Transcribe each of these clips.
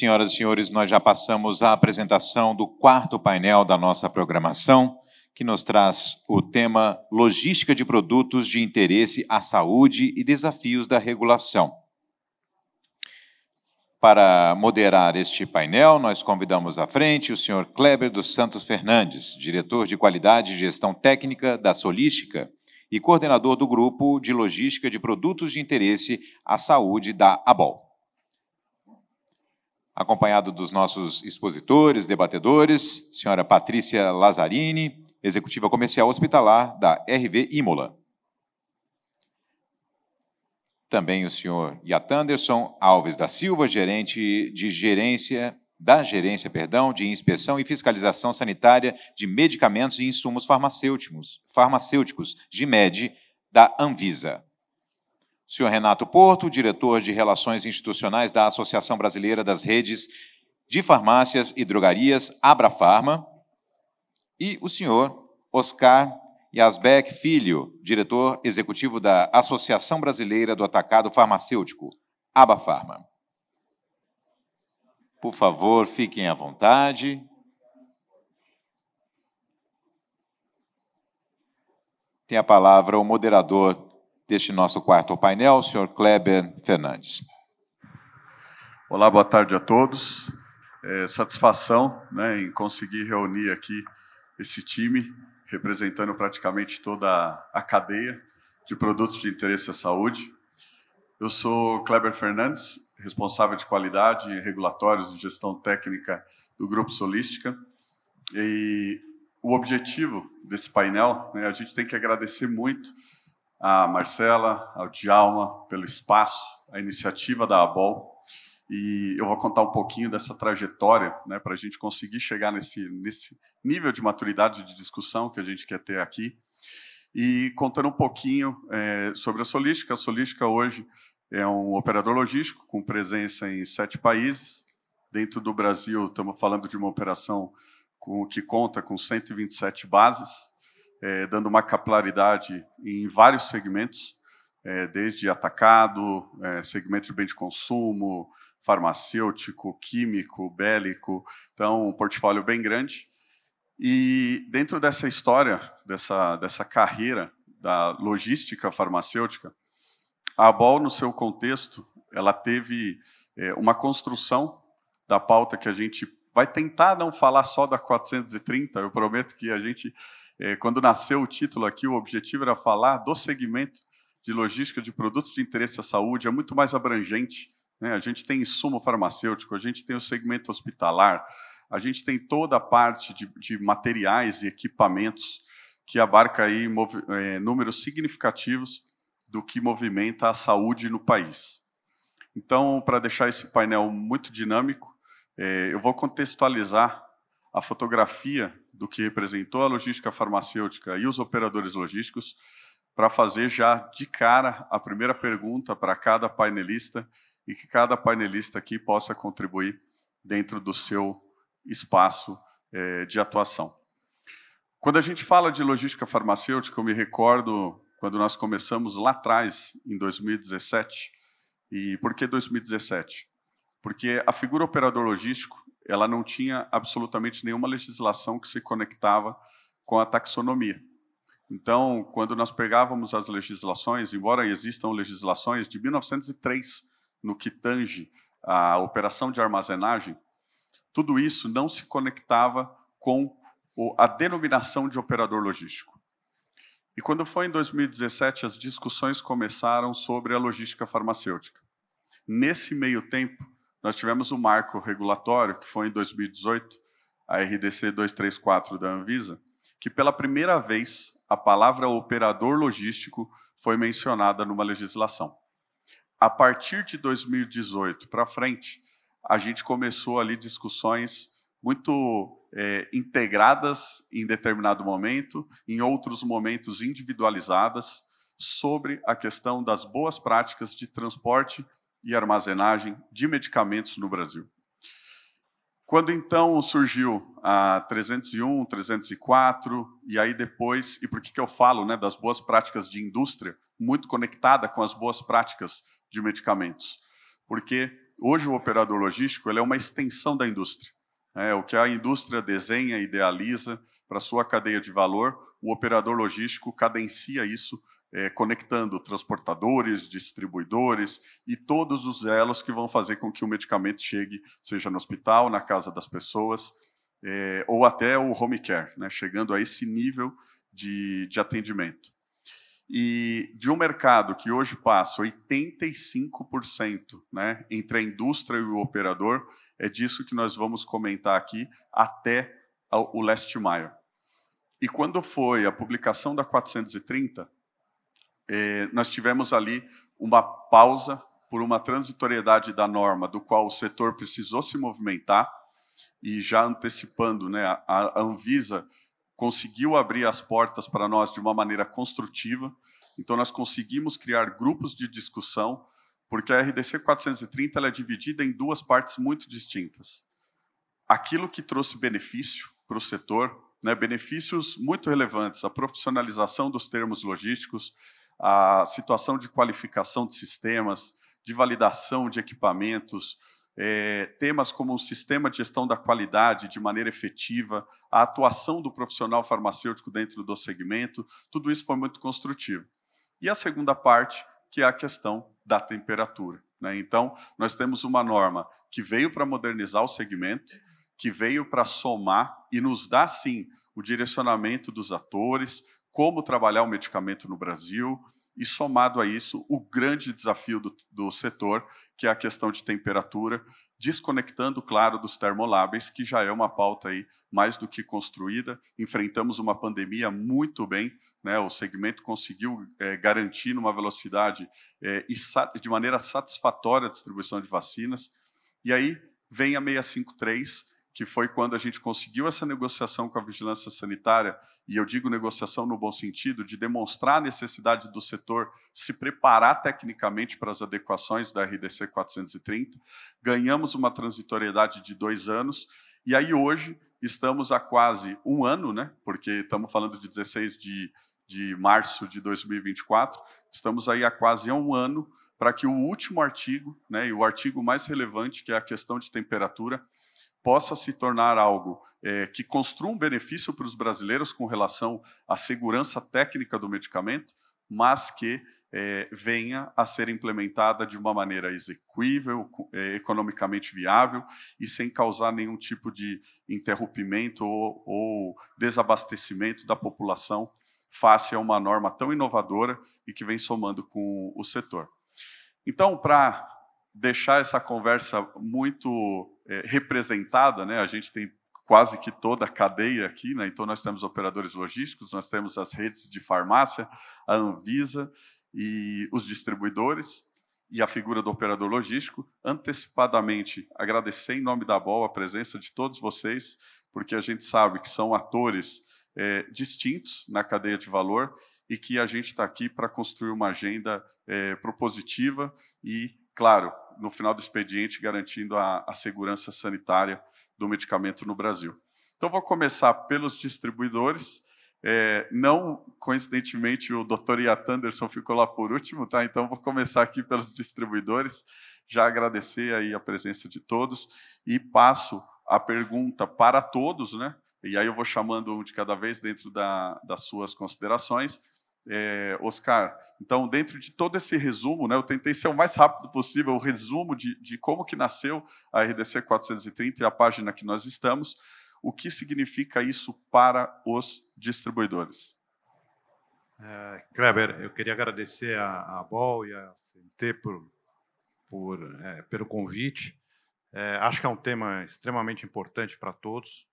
Senhoras e senhores, nós já passamos à apresentação do quarto painel da nossa programação, que nos traz o tema Logística de Produtos de Interesse à Saúde e Desafios da Regulação. Para moderar este painel, nós convidamos à frente o senhor Kleber dos Santos Fernandes, diretor de Qualidade e Gestão Técnica da Solística e coordenador do Grupo de Logística de Produtos de Interesse à Saúde da ABOL. Acompanhado dos nossos expositores, debatedores, senhora Patrícia Lazzarini, executiva comercial hospitalar da RV Imola. Também o senhor Yatanderson Alves da Silva, gerente de gerência de inspeção e fiscalização sanitária de medicamentos e insumos farmacêuticos, GIMED, da Anvisa. O senhor Renato Porto, diretor de Relações Institucionais da Associação Brasileira das Redes de Farmácias e Drogarias, Abrafarma. E o senhor Oscar Yazbek Filho, diretor executivo da Associação Brasileira do Atacado Farmacêutico, Abafarma. Por favor, fiquem à vontade. Tem a palavra o moderador deste nosso quarto painel, o senhor Kleber Fernandes. Olá, boa tarde a todos. Satisfação, em conseguir reunir aqui esse time, representando praticamente toda a cadeia de produtos de interesse à saúde. Eu sou Kleber Fernandes, responsável de qualidade, regulatórios e gestão técnica do Grupo Solística. E o objetivo desse painel, a gente tem que agradecer muito a Marcela, ao Djalma, pelo espaço, a iniciativa da ABOL. E eu vou contar um pouquinho dessa trajetória, para a gente conseguir chegar nesse nível de maturidade de discussão que a gente quer ter aqui. E contando um pouquinho sobre a Solística. A Solística hoje é um operador logístico com presença em 7 países. Dentro do Brasil, estamos falando de uma operação que conta com 127 bases, dando uma capilaridade em vários segmentos, desde atacado, segmento de bem de consumo, farmacêutico, químico, bélico, então um portfólio bem grande. E dentro dessa história, dessa carreira da logística farmacêutica, a ABOL, no seu contexto, ela teve uma construção da pauta que a gente vai tentar não falar só da 430, eu prometo que a gente, quando nasceu o título aqui, o objetivo era falar do segmento de logística de produtos de interesse à saúde, é muito mais abrangente. A gente tem insumo farmacêutico, a gente tem o segmento hospitalar, a gente tem toda a parte de materiais e equipamentos que abarca aí números significativos do que movimenta a saúde no país. Então, para deixar esse painel muito dinâmico, eu vou contextualizar a fotografia do que representou a logística farmacêutica e os operadores logísticos, para fazer já de cara a primeira pergunta para cada painelista e que cada painelista aqui possa contribuir dentro do seu espaço de atuação. Quando a gente fala de logística farmacêutica, eu me recordo quando nós começamos lá atrás, em 2017. E por que 2017? Porque a figura operador logístico, ela não tinha absolutamente nenhuma legislação que se conectava com a taxonomia. Então, quando nós pegávamos as legislações, embora existam legislações de 1903, no que tange a operação de armazenagem, tudo isso não se conectava com a denominação de operador logístico. E quando foi em 2017, as discussões começaram sobre a logística farmacêutica. Nesse meio tempo, nós tivemos o marco regulatório, que foi em 2018, a RDC 234 da Anvisa, que pela primeira vez a palavra operador logístico foi mencionada numa legislação. A partir de 2018 para frente, a gente começou ali discussões muito integradas em determinado momento, em outros momentos individualizadas, sobre a questão das boas práticas de transporte e armazenagem de medicamentos no Brasil. Quando então surgiu a 301, 304, e aí depois, e por que eu falo das boas práticas de indústria, muito conectada com as boas práticas de medicamentos? Porque hoje o operador logístico ele é uma extensão da indústria. O que a indústria desenha, idealiza para a sua cadeia de valor, o operador logístico cadencia isso, conectando transportadores, distribuidores e todos os elos que vão fazer com que o medicamento chegue, seja no hospital, na casa das pessoas, ou até o home care, né, chegando a esse nível de atendimento. E de um mercado que hoje passa 85%, né, entre a indústria e o operador, é disso que nós vamos comentar aqui até o last mile. E quando foi a publicação da 430, nós tivemos ali uma pausa por uma transitoriedade da norma, do qual o setor precisou se movimentar, e já antecipando, né, a Anvisa conseguiu abrir as portas para nós de uma maneira construtiva, então nós conseguimos criar grupos de discussão, porque a RDC 430 ela é dividida em duas partes muito distintas. Aquilo que trouxe benefício para o setor, né, benefícios muito relevantes, a profissionalização dos termos logísticos, a situação de qualificação de sistemas, de validação de equipamentos, temas como o sistema de gestão da qualidade de maneira efetiva, a atuação do profissional farmacêutico dentro do segmento, tudo isso foi muito construtivo. E a segunda parte, que é a questão da temperatura, né? Então, nós temos uma norma que veio para modernizar o segmento, que veio para somar e nos dar, sim, o direcionamento dos atores, como trabalhar o medicamento no Brasil, e somado a isso, o grande desafio do setor, que é a questão de temperatura, desconectando, claro, dos termolábeis, que já é uma pauta aí mais do que construída. Enfrentamos uma pandemia muito bem, né? O segmento conseguiu garantir numa velocidade e de maneira satisfatória a distribuição de vacinas. E aí vem a 653, que foi quando a gente conseguiu essa negociação com a vigilância sanitária, e eu digo negociação no bom sentido, de demonstrar a necessidade do setor se preparar tecnicamente para as adequações da RDC 430, ganhamos uma transitoriedade de 2 anos, e aí hoje estamos há quase 1 ano, né, porque estamos falando de 16 de março de 2024, estamos aí há quase 1 ano para que o último artigo, né, e o artigo mais relevante, que é a questão de temperatura, possa se tornar algo que construa um benefício para os brasileiros com relação à segurança técnica do medicamento, mas que venha a ser implementada de uma maneira execuível, economicamente viável e sem causar nenhum tipo de interrompimento ou desabastecimento da população face a uma norma tão inovadora e que vem somando com o setor. Então, para deixar essa conversa muito representada, né? A gente tem quase que toda a cadeia aqui, né? Então nós temos operadores logísticos, nós temos as redes de farmácia, a Anvisa e os distribuidores e a figura do operador logístico. Antecipadamente, agradecer em nome da ABOL a presença de todos vocês, porque a gente sabe que são atores distintos na cadeia de valor e que a gente está aqui para construir uma agenda propositiva e, claro, no final do expediente, garantindo a segurança sanitária do medicamento no Brasil. Então, vou começar pelos distribuidores. Não, coincidentemente, o Dr. Yatan Anderson ficou lá por último, tá? Então, vou começar aqui pelos distribuidores, já agradecer aí a presença de todos e passo a pergunta para todos, né? E aí eu vou chamando um de cada vez dentro das suas considerações. Oscar, então, dentro de todo esse resumo, né, eu tentei ser o mais rápido possível, o resumo de como que nasceu a RDC 430 e a página que nós estamos, o que significa isso para os distribuidores? Kleber, eu queria agradecer a ABOL e a CNT pelo convite. Acho que é um tema extremamente importante para todos.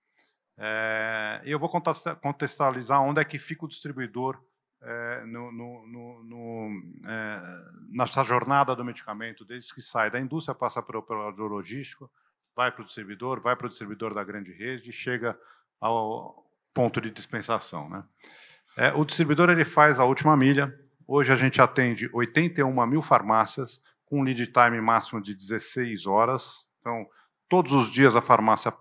Eu vou contextualizar onde é que fica o distribuidor nessa jornada do medicamento, desde que sai da indústria, passa para o operador logístico, vai para o distribuidor da grande rede e chega ao ponto de dispensação, né? O distribuidor ele faz a última milha. Hoje a gente atende 81 mil farmácias, com um lead time máximo de 16 horas. Então, todos os dias a farmácia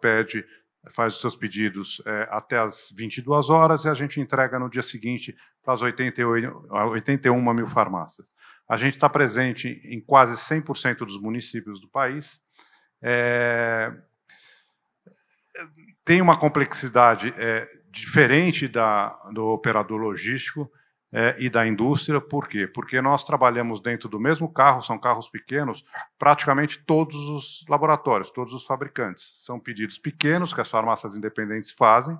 faz os seus pedidos até as 22 horas e a gente entrega no dia seguinte para as 81 mil farmácias. A gente está presente em quase 100% dos municípios do país. Tem uma complexidade diferente do operador logístico e da indústria. Por quê? Porque nós trabalhamos dentro do mesmo carro, são carros pequenos, praticamente todos os laboratórios, todos os fabricantes. São pedidos pequenos que as farmácias independentes fazem,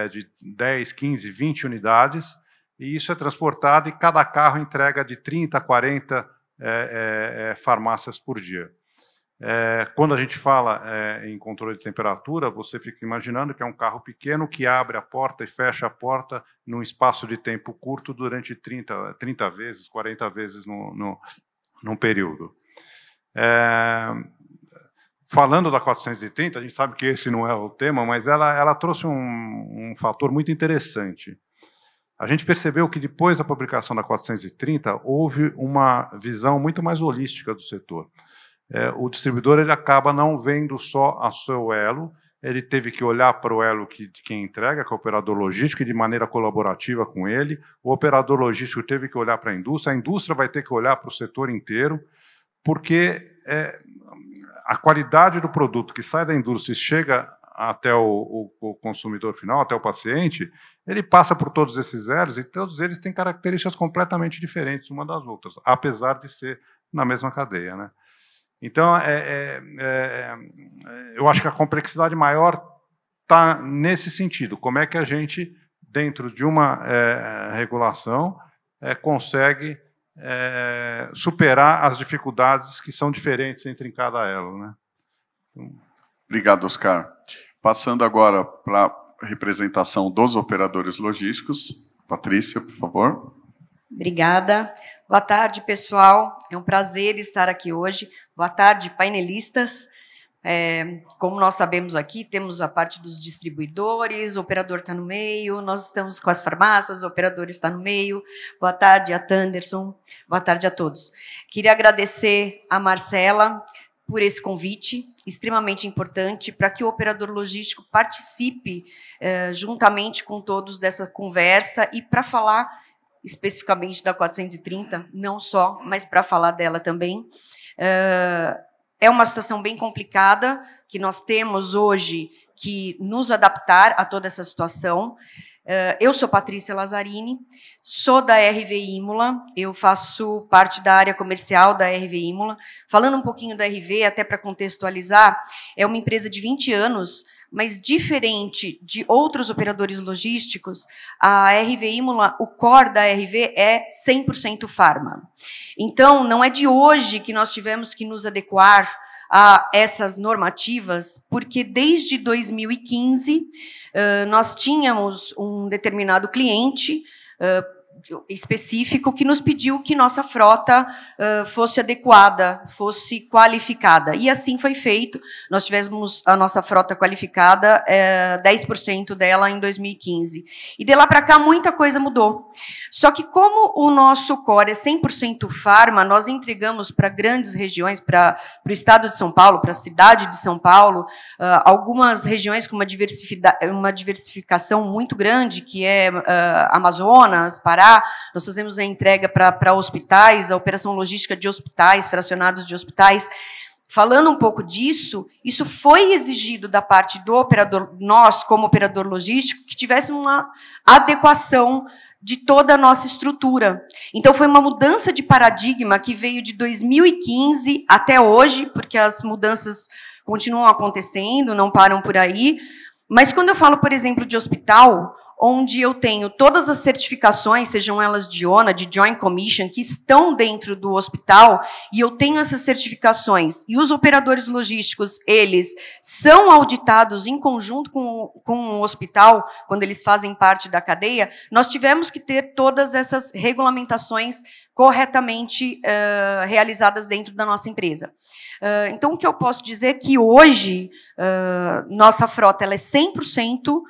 de 10, 15, 20 unidades, e isso é transportado e cada carro entrega de 30 a 40 farmácias por dia. Quando a gente fala em controle de temperatura, você fica imaginando que é um carro pequeno que abre a porta e fecha a porta num espaço de tempo curto durante 30 vezes, 40 vezes num período. Falando da 430, a gente sabe que esse não é o tema, mas ela trouxe um fator muito interessante. A gente percebeu que depois da publicação da 430, houve uma visão muito mais holística do setor. O distribuidor ele acaba não vendo só a seu elo, ele teve que olhar para o elo de quem entrega, que é o operador logístico, e de maneira colaborativa com ele. O operador logístico teve que olhar para a indústria vai ter que olhar para o setor inteiro, porque a qualidade do produto que sai da indústria e chega até o consumidor final, até o paciente, ele passa por todos esses elos e todos eles têm características completamente diferentes uma das outras, apesar de ser na mesma cadeia, né? Então, eu acho que a complexidade maior está nesse sentido. Como é que a gente, dentro de uma regulação, consegue superar as dificuldades que são diferentes entre cada elo, né? Obrigado, Oscar. Passando agora para a representação dos operadores logísticos. Patrícia, por favor. Obrigada. Boa tarde, pessoal. É um prazer estar aqui hoje. Boa tarde, painelistas. Como nós sabemos aqui, temos a parte dos distribuidores, o operador está no meio, nós estamos com as farmácias, o operador está no meio. Boa tarde a Thunderson, boa tarde a todos. Queria agradecer a Marcela por esse convite, extremamente importante, para que o operador logístico participe juntamente com todos dessa conversa e para falar especificamente da 430, não só, mas para falar dela também. É uma situação bem complicada, que nós temos hoje que nos adaptar a toda essa situação. Eu sou Patrícia Lazzarini, sou da RV Imola, eu faço parte da área comercial da RV Imola. Falando um pouquinho da RV, até para contextualizar, é uma empresa de 20 anos, mas diferente de outros operadores logísticos, a RV Imola, o core da RV é 100% farma. Então, não é de hoje que nós tivemos que nos adequar a essas normativas, porque desde 2015 nós tínhamos um determinado cliente específico que nos pediu que nossa frota fosse adequada, fosse qualificada. E assim foi feito. Nós tivemos a nossa frota qualificada, 10% dela em 2015. E de lá para cá, muita coisa mudou. Só que como o nosso core é 100% farma, nós entregamos para grandes regiões, para o estado de São Paulo, para a cidade de São Paulo, algumas regiões com uma diversificação muito grande, que é Amazonas, Pará. Nós fazemos a entrega para hospitais, a operação logística de hospitais, fracionados de hospitais. Falando um pouco disso, isso foi exigido da parte do operador, nós, como operador logístico, que tivéssemos uma adequação de toda a nossa estrutura. Então, foi uma mudança de paradigma que veio de 2015 até hoje, porque as mudanças continuam acontecendo, não param por aí. Mas, quando eu falo, por exemplo, de hospital, onde eu tenho todas as certificações, sejam elas de ONA, de Joint Commission, que estão dentro do hospital, e eu tenho essas certificações, e os operadores logísticos, eles são auditados em conjunto com o hospital, quando eles fazem parte da cadeia, nós tivemos que ter todas essas regulamentações corretamente realizadas dentro da nossa empresa. Então, o que eu posso dizer é que hoje, nossa frota ela é 100%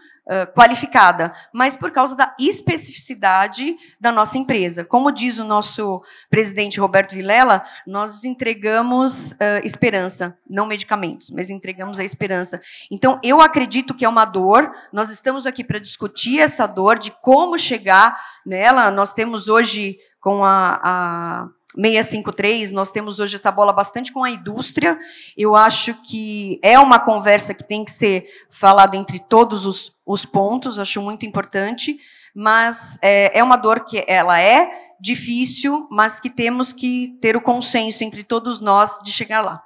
qualificada, mas por causa da especificidade da nossa empresa. Como diz o nosso presidente Roberto Vilela, nós entregamos esperança, não medicamentos, mas entregamos a esperança. Então, eu acredito que é uma dor, nós estamos aqui para discutir essa dor, de como chegar nela. Nós temos hoje com a 653, nós temos hoje essa bola bastante com a indústria. Eu acho que é uma conversa que tem que ser falada entre todos os pontos, acho muito importante, mas é uma dor que ela é difícil, mas que temos que ter o consenso entre todos nós de chegar lá.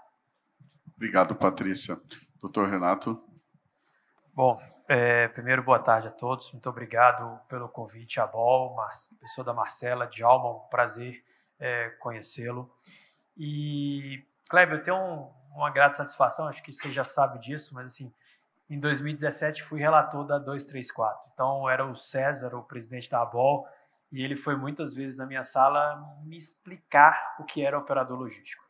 Obrigado, Patrícia. Doutor Renato. Bom, primeiro, boa tarde a todos. Muito obrigado pelo convite, a Bol, pessoa da Marcela, Djalma, um prazer conhecê-lo. E, Kleber, eu tenho uma grata satisfação, acho que você já sabe disso, mas assim, em 2017 fui relator da 234. Então, era o César, o presidente da ABOL, e ele foi muitas vezes na minha sala me explicar o que era operador logístico.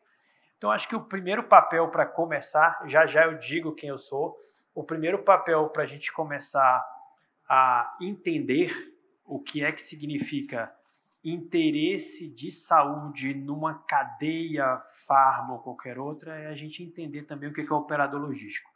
Então, acho que o primeiro papel para começar, já eu digo quem eu sou, o primeiro papel para a gente começar a entender o que é que significa interesse de saúde numa cadeia, farma ou qualquer outra, é a gente entender também o que é operador logístico.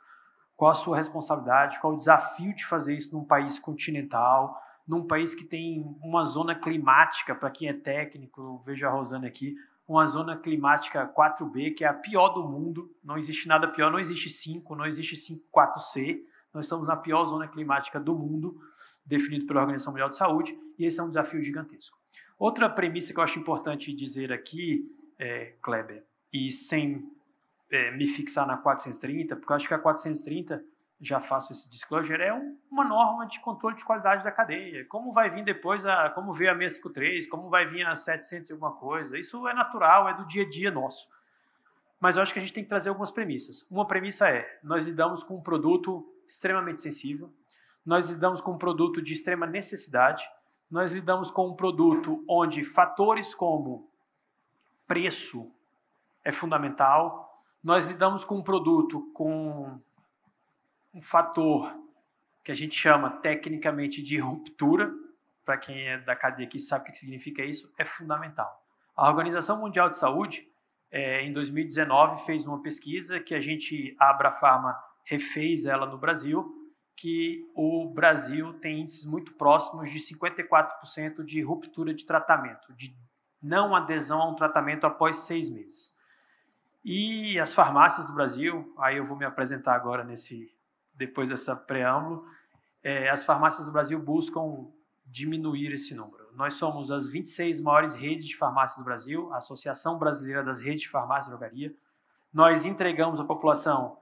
Qual a sua responsabilidade, qual o desafio de fazer isso num país continental, num país que tem uma zona climática, para quem é técnico, eu vejo a Rosana aqui, uma zona climática 4B, que é a pior do mundo, não existe nada pior, não existe 5, não existe 4C, nós estamos na pior zona climática do mundo, definido pela Organização Mundial de Saúde, e esse é um desafio gigantesco. Outra premissa que eu acho importante dizer aqui, Kleber, e sem me fixar na 430, porque eu acho que a 430, já faço esse disclosure, é uma norma de controle de qualidade da cadeia. Como vai vir depois, como veio a 653, como vai vir a 700 e alguma coisa, isso é natural, é do dia a dia nosso. Mas eu acho que a gente tem que trazer algumas premissas. Uma premissa nós lidamos com um produto extremamente sensível, nós lidamos com um produto de extrema necessidade, nós lidamos com um produto onde fatores como preço é fundamental, nós lidamos com um produto com um fator que a gente chama tecnicamente de ruptura, para quem é da cadeia aqui sabe o que significa isso, é fundamental. A Organização Mundial de Saúde, em 2019, fez uma pesquisa que a Abrafarma refez ela no Brasil, que o Brasil tem índices muito próximos de 54% de ruptura de tratamento, de não adesão a um tratamento após 6 meses. E as farmácias do Brasil, aí eu vou me apresentar agora depois dessa preâmbulo, as farmácias do Brasil buscam diminuir esse número. Nós somos as 26 maiores redes de farmácias do Brasil, a Associação Brasileira das Redes de Farmácia e Drogaria. Nós entregamos à população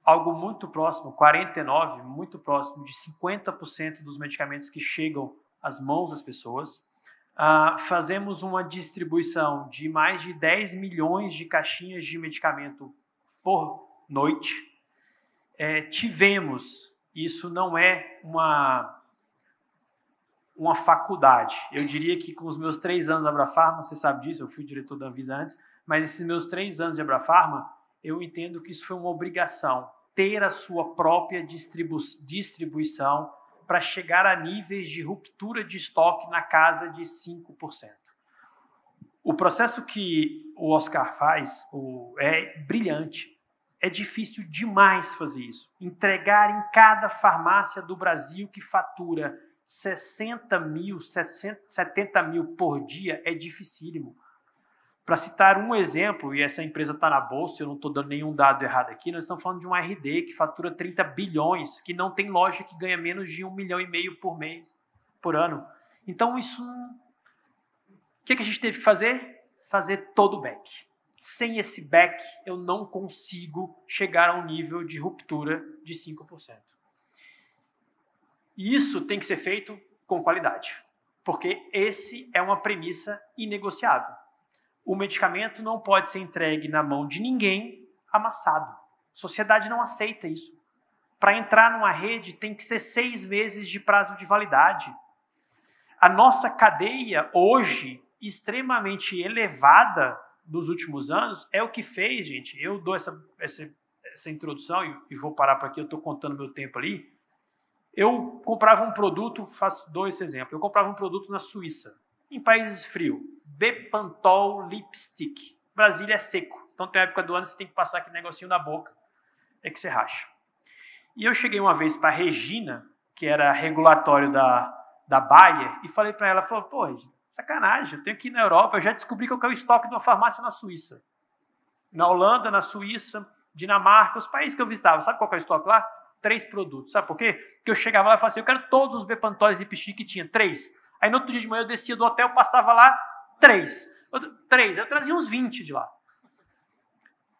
algo muito próximo, 49%, muito próximo de 50% dos medicamentos que chegam às mãos das pessoas. Fazemos uma distribuição de mais de 10 milhões de caixinhas de medicamento por noite. Tivemos, isso não é uma faculdade, eu diria que com os meus 3 anos da Abrafarma, você sabe disso, eu fui diretor da Anvisa antes, mas esses meus 3 anos de Abrafarma, eu entendo que isso foi uma obrigação, ter a sua própria distribuição para chegar a níveis de ruptura de estoque na casa de 5%. O processo que o Oscar faz é brilhante. É difícil demais fazer isso. Entregar em cada farmácia do Brasil que fatura 60 mil, 70 mil por dia é dificílimo. Para citar um exemplo, e essa empresa está na bolsa, eu não estou dando nenhum dado errado aqui, nós estamos falando de um RD que fatura 30 bilhões, que não tem loja que ganha menos de 1,5 milhão por mês, por ano. Então, isso... O que a gente teve que fazer? Fazer todo o back. Sem esse back, eu não consigo chegar a um nível de ruptura de 5%. Isso tem que ser feito com qualidade, porque esse é uma premissa inegociável. O medicamento não pode ser entregue na mão de ninguém amassado. A sociedade não aceita isso. Para entrar numa rede tem que ser 6 meses de prazo de validade. A nossa cadeia, hoje, extremamente elevada nos últimos anos, é o que fez, gente, eu dou essa introdução e vou parar por aqui, eu estou contando meu tempo ali. Eu comprava um produto, dou esse exemplo, eu comprava um produto na Suíça, em países frios, Bepantol Lipstick. Brasília é seco, então tem época do ano que você tem que passar aquele negocinho na boca, é que você racha. E eu cheguei uma vez para a Regina, que era regulatório da Bayer, e falei para ela, pô, Sacanagem, eu tenho que ir na Europa, eu já descobri qual que é o estoque de uma farmácia na Suíça. Na Holanda, na Suíça, Dinamarca, os países que eu visitava. Sabe qual que é o estoque lá? 3 produtos. Sabe por quê? Porque eu chegava lá e falava assim, eu quero todos os Bepantóis e Lipstick que tinha, 3. Aí no outro dia de manhã eu descia do hotel, passava lá, 3. 3. Eu trazia uns 20 de lá.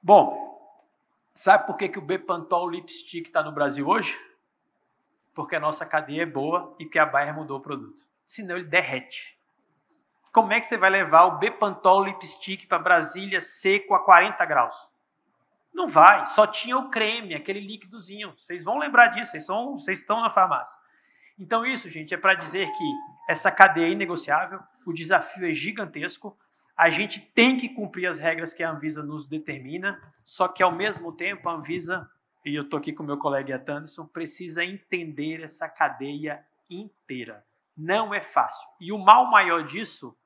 Bom, sabe por que o Bepantol Lipstick está no Brasil hoje? Porque a nossa cadeia é boa e que a Bayer mudou o produto. Senão ele derrete. Como é que você vai levar o Bepantol Lipstick para Brasília seco a 40 graus? Não vai, só tinha o creme, aquele líquidozinho. Vocês vão lembrar disso, vocês estão na farmácia. Então isso, gente, é para dizer que essa cadeia é inegociável, o desafio é gigantesco, a gente tem que cumprir as regras que a Anvisa nos determina, só que ao mesmo tempo a Anvisa, e eu estou aqui com o meu colega Anderson, precisa entender essa cadeia inteira. Não é fácil. E o mal maior disso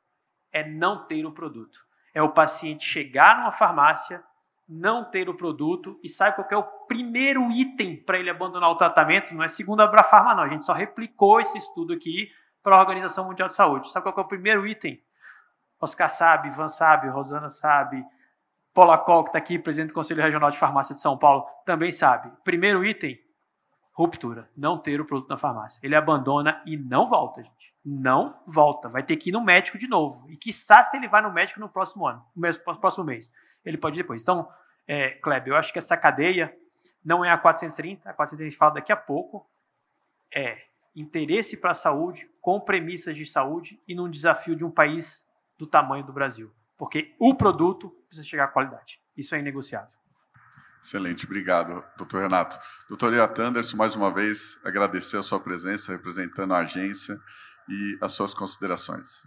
é não ter o produto. É o paciente chegar numa farmácia, não ter o produto, e sabe qual que é o primeiro item para ele abandonar o tratamento? Não é segundo a Abrafarma, não. A gente só replicou esse estudo aqui para a Organização Mundial de Saúde. Sabe qual que é o primeiro item? Oscar sabe, Ivan sabe, Rosana sabe, Polacol, que está aqui, presidente do Conselho Regional de Farmácia de São Paulo, também sabe. Primeiro item, ruptura. Não ter o produto na farmácia. Ele abandona e não volta, gente. Não volta. Vai ter que ir no médico de novo. E quiçá se ele vai no médico no próximo ano, no próximo mês. Ele pode ir depois. Então, Kleber, eu acho que essa cadeia não é a 430, a 430 a gente fala daqui a pouco, é interesse para a saúde, com premissas de saúde e num desafio de um país do tamanho do Brasil. Porque o produto precisa chegar à qualidade. Isso é inegociável. Excelente, obrigado, doutor Renato. Doutor Anderson, mais uma vez, agradecer a sua presença, representando a agência e as suas considerações.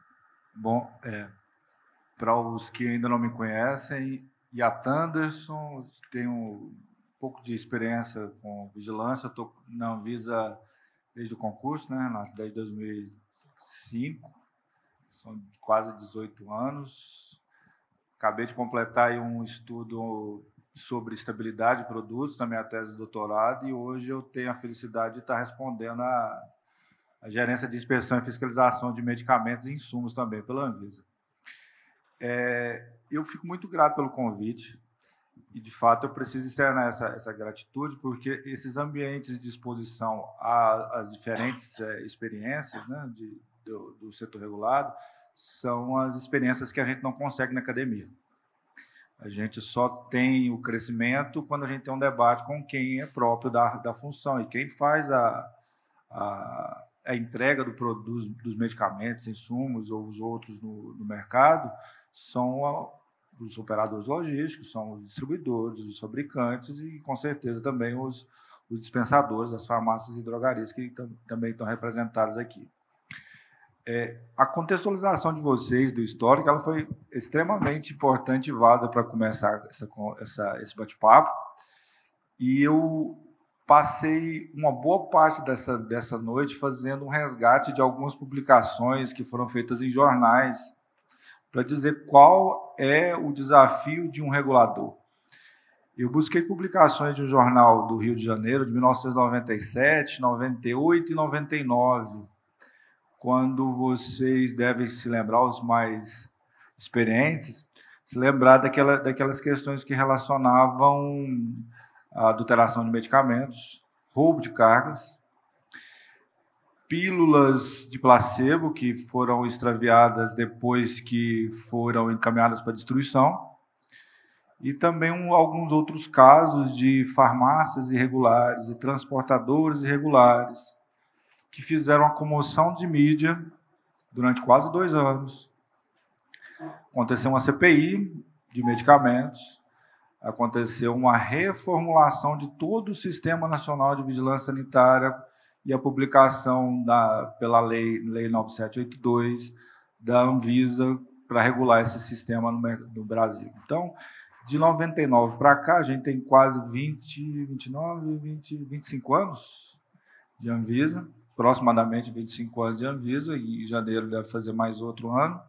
Bom, para os que ainda não me conhecem, Anderson, tenho um pouco de experiência com vigilância, estou na Anvisa desde o concurso, né, desde 2005, são quase 18 anos. Acabei de completar aí um estudo sobre estabilidade de produtos na minha tese de doutorado e hoje eu tenho a felicidade de estar respondendo a gerência de inspeção e fiscalização de medicamentos e insumos também pela Anvisa. Eu fico muito grato pelo convite e, de fato, eu preciso externar essa gratitude porque esses ambientes de exposição às diferentes experiências, né, do setor regulado são as experiências que a gente não consegue na academia. A gente só tem o crescimento quando a gente tem um debate com quem é próprio da função e quem faz a entrega dos medicamentos, insumos ou os outros no mercado são os operadores logísticos, são os distribuidores, os fabricantes e, com certeza, também os dispensadores, as farmácias e drogarias que também estão representadas aqui. A contextualização de vocês do histórico ela foi extremamente importante e válida para começar esse bate-papo. E eu passei uma boa parte dessa noite fazendo um resgate de algumas publicações que foram feitas em jornais para dizer qual é o desafio de um regulador. Eu busquei publicações de um jornal do Rio de Janeiro, de 1997, 98 e 99, quando vocês devem se lembrar, os mais experientes, se lembrar daquelas questões que relacionavam a adulteração de medicamentos, roubo de cargas, pílulas de placebo que foram extraviadas depois que foram encaminhadas para destruição, e também alguns outros casos de farmácias irregulares e transportadores irregulares, que fizeram uma comoção de mídia durante quase 2 anos. Aconteceu uma CPI de medicamentos, aconteceu uma reformulação de todo o Sistema Nacional de Vigilância Sanitária e a publicação pela Lei 9782 da Anvisa para regular esse sistema no Brasil. Então, de 99 para cá, a gente tem quase 25 anos de Anvisa, aproximadamente 25 anos de Anvisa, e em janeiro deve fazer mais outro ano,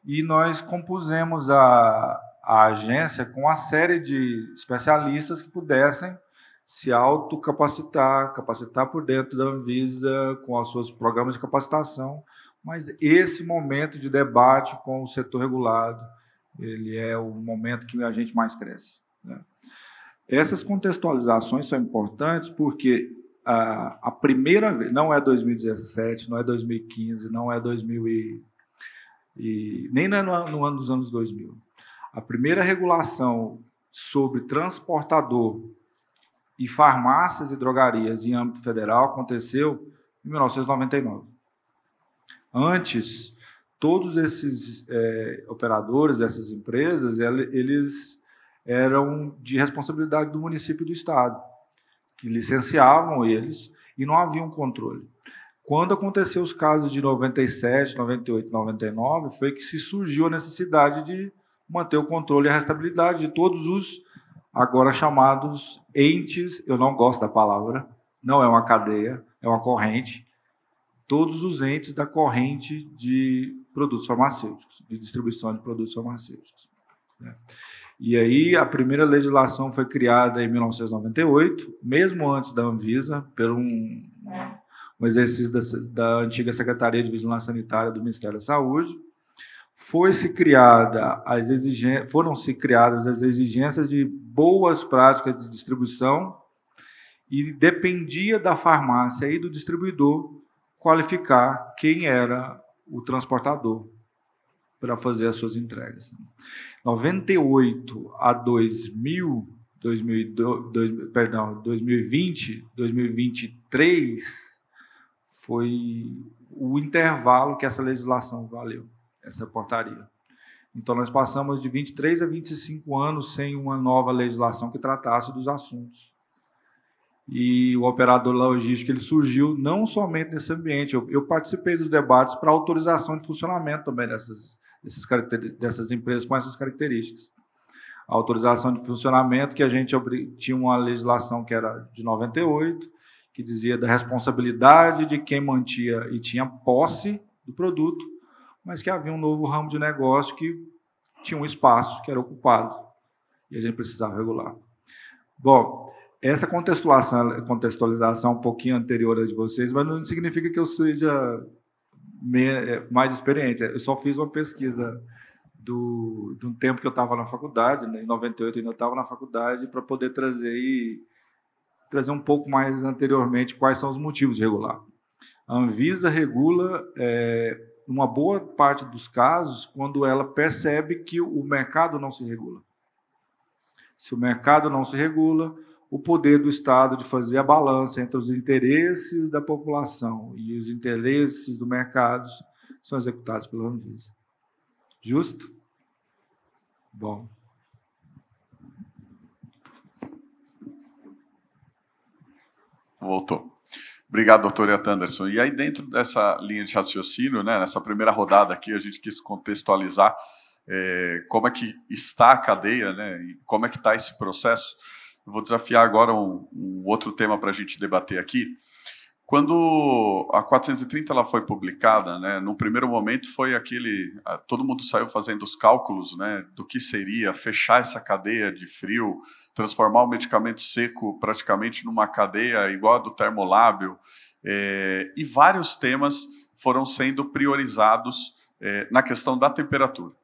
e nós compusemos a agência com uma série de especialistas que pudessem se autocapacitar, capacitar por dentro da Anvisa, com os seus programas de capacitação, mas esse momento de debate com o setor regulado, ele é o momento que a gente mais cresce, né? Essas contextualizações são importantes porque a primeira vez, não é 2017, não é 2015, não é 2000 nem no ano dos anos 2000. A primeira regulação sobre transportador e farmácias e drogarias em âmbito federal aconteceu em 1999. Antes, todos esses operadores, essas empresas, eles eram de responsabilidade do município e do estado, que licenciavam eles e não havia um controle. Quando aconteceu os casos de 97, 98, 99, foi que se surgiu a necessidade de manter o controle e a rastreabilidade de todos os agora chamados entes, eu não gosto da palavra, não é uma cadeia, é uma corrente, todos os entes da corrente de produtos farmacêuticos, de distribuição de produtos farmacêuticos, né? E aí a primeira legislação foi criada em 1998, mesmo antes da Anvisa, por um exercício da antiga Secretaria de Vigilância Sanitária do Ministério da Saúde. Foram-se criadas as exigências de boas práticas de distribuição e dependia da farmácia e do distribuidor qualificar quem era o transportador para fazer as suas entregas. 98 a 2020, 2023 foi o intervalo que essa legislação valeu, essa portaria. Então, nós passamos de 23 a 25 anos sem uma nova legislação que tratasse dos assuntos. E o operador logístico ele surgiu não somente nesse ambiente. Eu participei dos debates para autorização de funcionamento também dessas empresas com essas características. A autorização de funcionamento, que a gente tinha uma legislação que era de 98, que dizia da responsabilidade de quem mantinha e tinha posse do produto, mas que havia um novo ramo de negócio que tinha um espaço que era ocupado e a gente precisava regular. Bom, essa contextualização um pouquinho anterior a de vocês, mas não significa que eu seja mais experiente. Eu só fiz uma pesquisa de um tempo que eu estava na faculdade, né? Em 98 eu ainda estava na faculdade, para poder trazer um pouco mais anteriormente quais são os motivos de regular. A Anvisa regula uma boa parte dos casos quando ela percebe que o mercado não se regula. Se o mercado não se regula, o poder do Estado de fazer a balança entre os interesses da população e os interesses do mercado são executados pela Anvisa. Justo? Bom. Voltou. Obrigado, doutor Yatan Anderson. E aí, dentro dessa linha de raciocínio, né, nessa primeira rodada aqui, a gente quis contextualizar como é que está a cadeia, né, e como é que está esse processo. Eu vou desafiar agora um outro tema para a gente debater aqui. Quando a 430 ela foi publicada, né, no primeiro momento foi todo mundo saiu fazendo os cálculos, né, do que seria fechar essa cadeia de frio, transformar o medicamento seco praticamente numa cadeia igual a do termolábio, e vários temas foram sendo priorizados na questão da temperatura.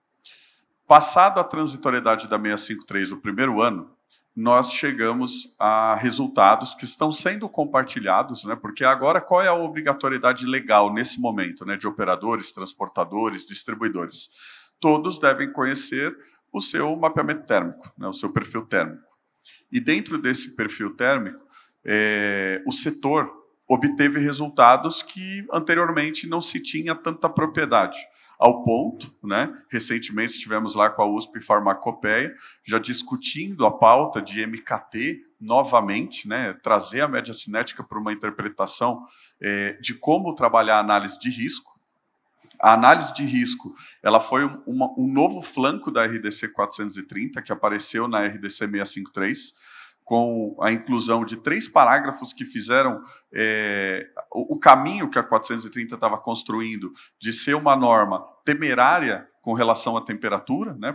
Passado a transitoriedade da 653 do primeiro ano, nós chegamos a resultados que estão sendo compartilhados, né? Porque agora qual é a obrigatoriedade legal nesse momento, né? De operadores, transportadores, distribuidores? Todos devem conhecer o seu mapeamento térmico, né? O seu perfil térmico. E dentro desse perfil térmico, o setor obteve resultados que anteriormente não se tinha tanta propriedade. Ao ponto, né, recentemente estivemos lá com a USP Farmacopeia, já discutindo a pauta de MKT novamente, né, trazer a média cinética para uma interpretação de como trabalhar a análise de risco. A análise de risco ela foi um novo flanco da RDC 430, que apareceu na RDC 653, com a inclusão de 3 parágrafos que fizeram o caminho que a 430 estava construindo de ser uma norma temerária com relação à temperatura, né,